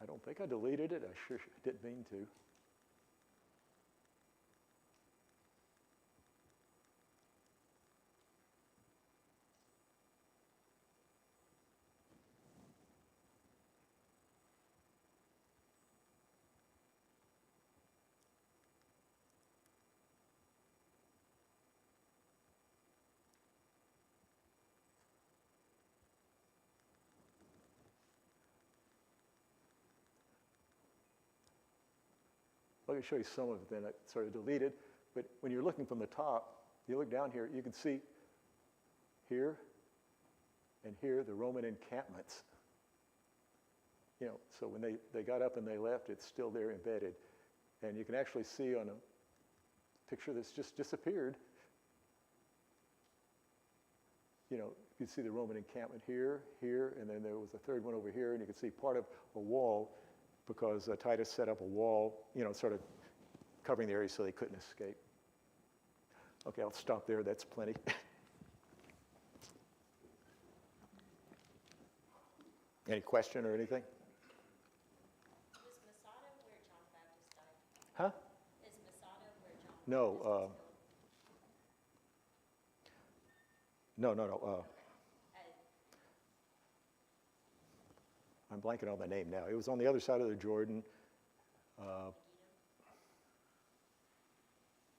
I don't think I deleted it. I sure didn't mean to. I can show you some of it then. I sort of deleted. But when you're looking from the top, you look down here, you can see here and here the Roman encampments. You know, so when they got up and they left, it's still there embedded. And you can actually see on a picture that's just disappeared, you know, you can see the Roman encampment here, here, and then there was a third one over here, and you can see part of a wall because Titus set up a wall, you know, sort of covering the area so they couldn't escape. Okay, I'll stop there. That's plenty. Any question or anything? Is Masada where John the Baptist died? Huh? Is Masada where John the No. Baptist was killed? No. I'm blanking on the name now. It was on the other side of the Jordan.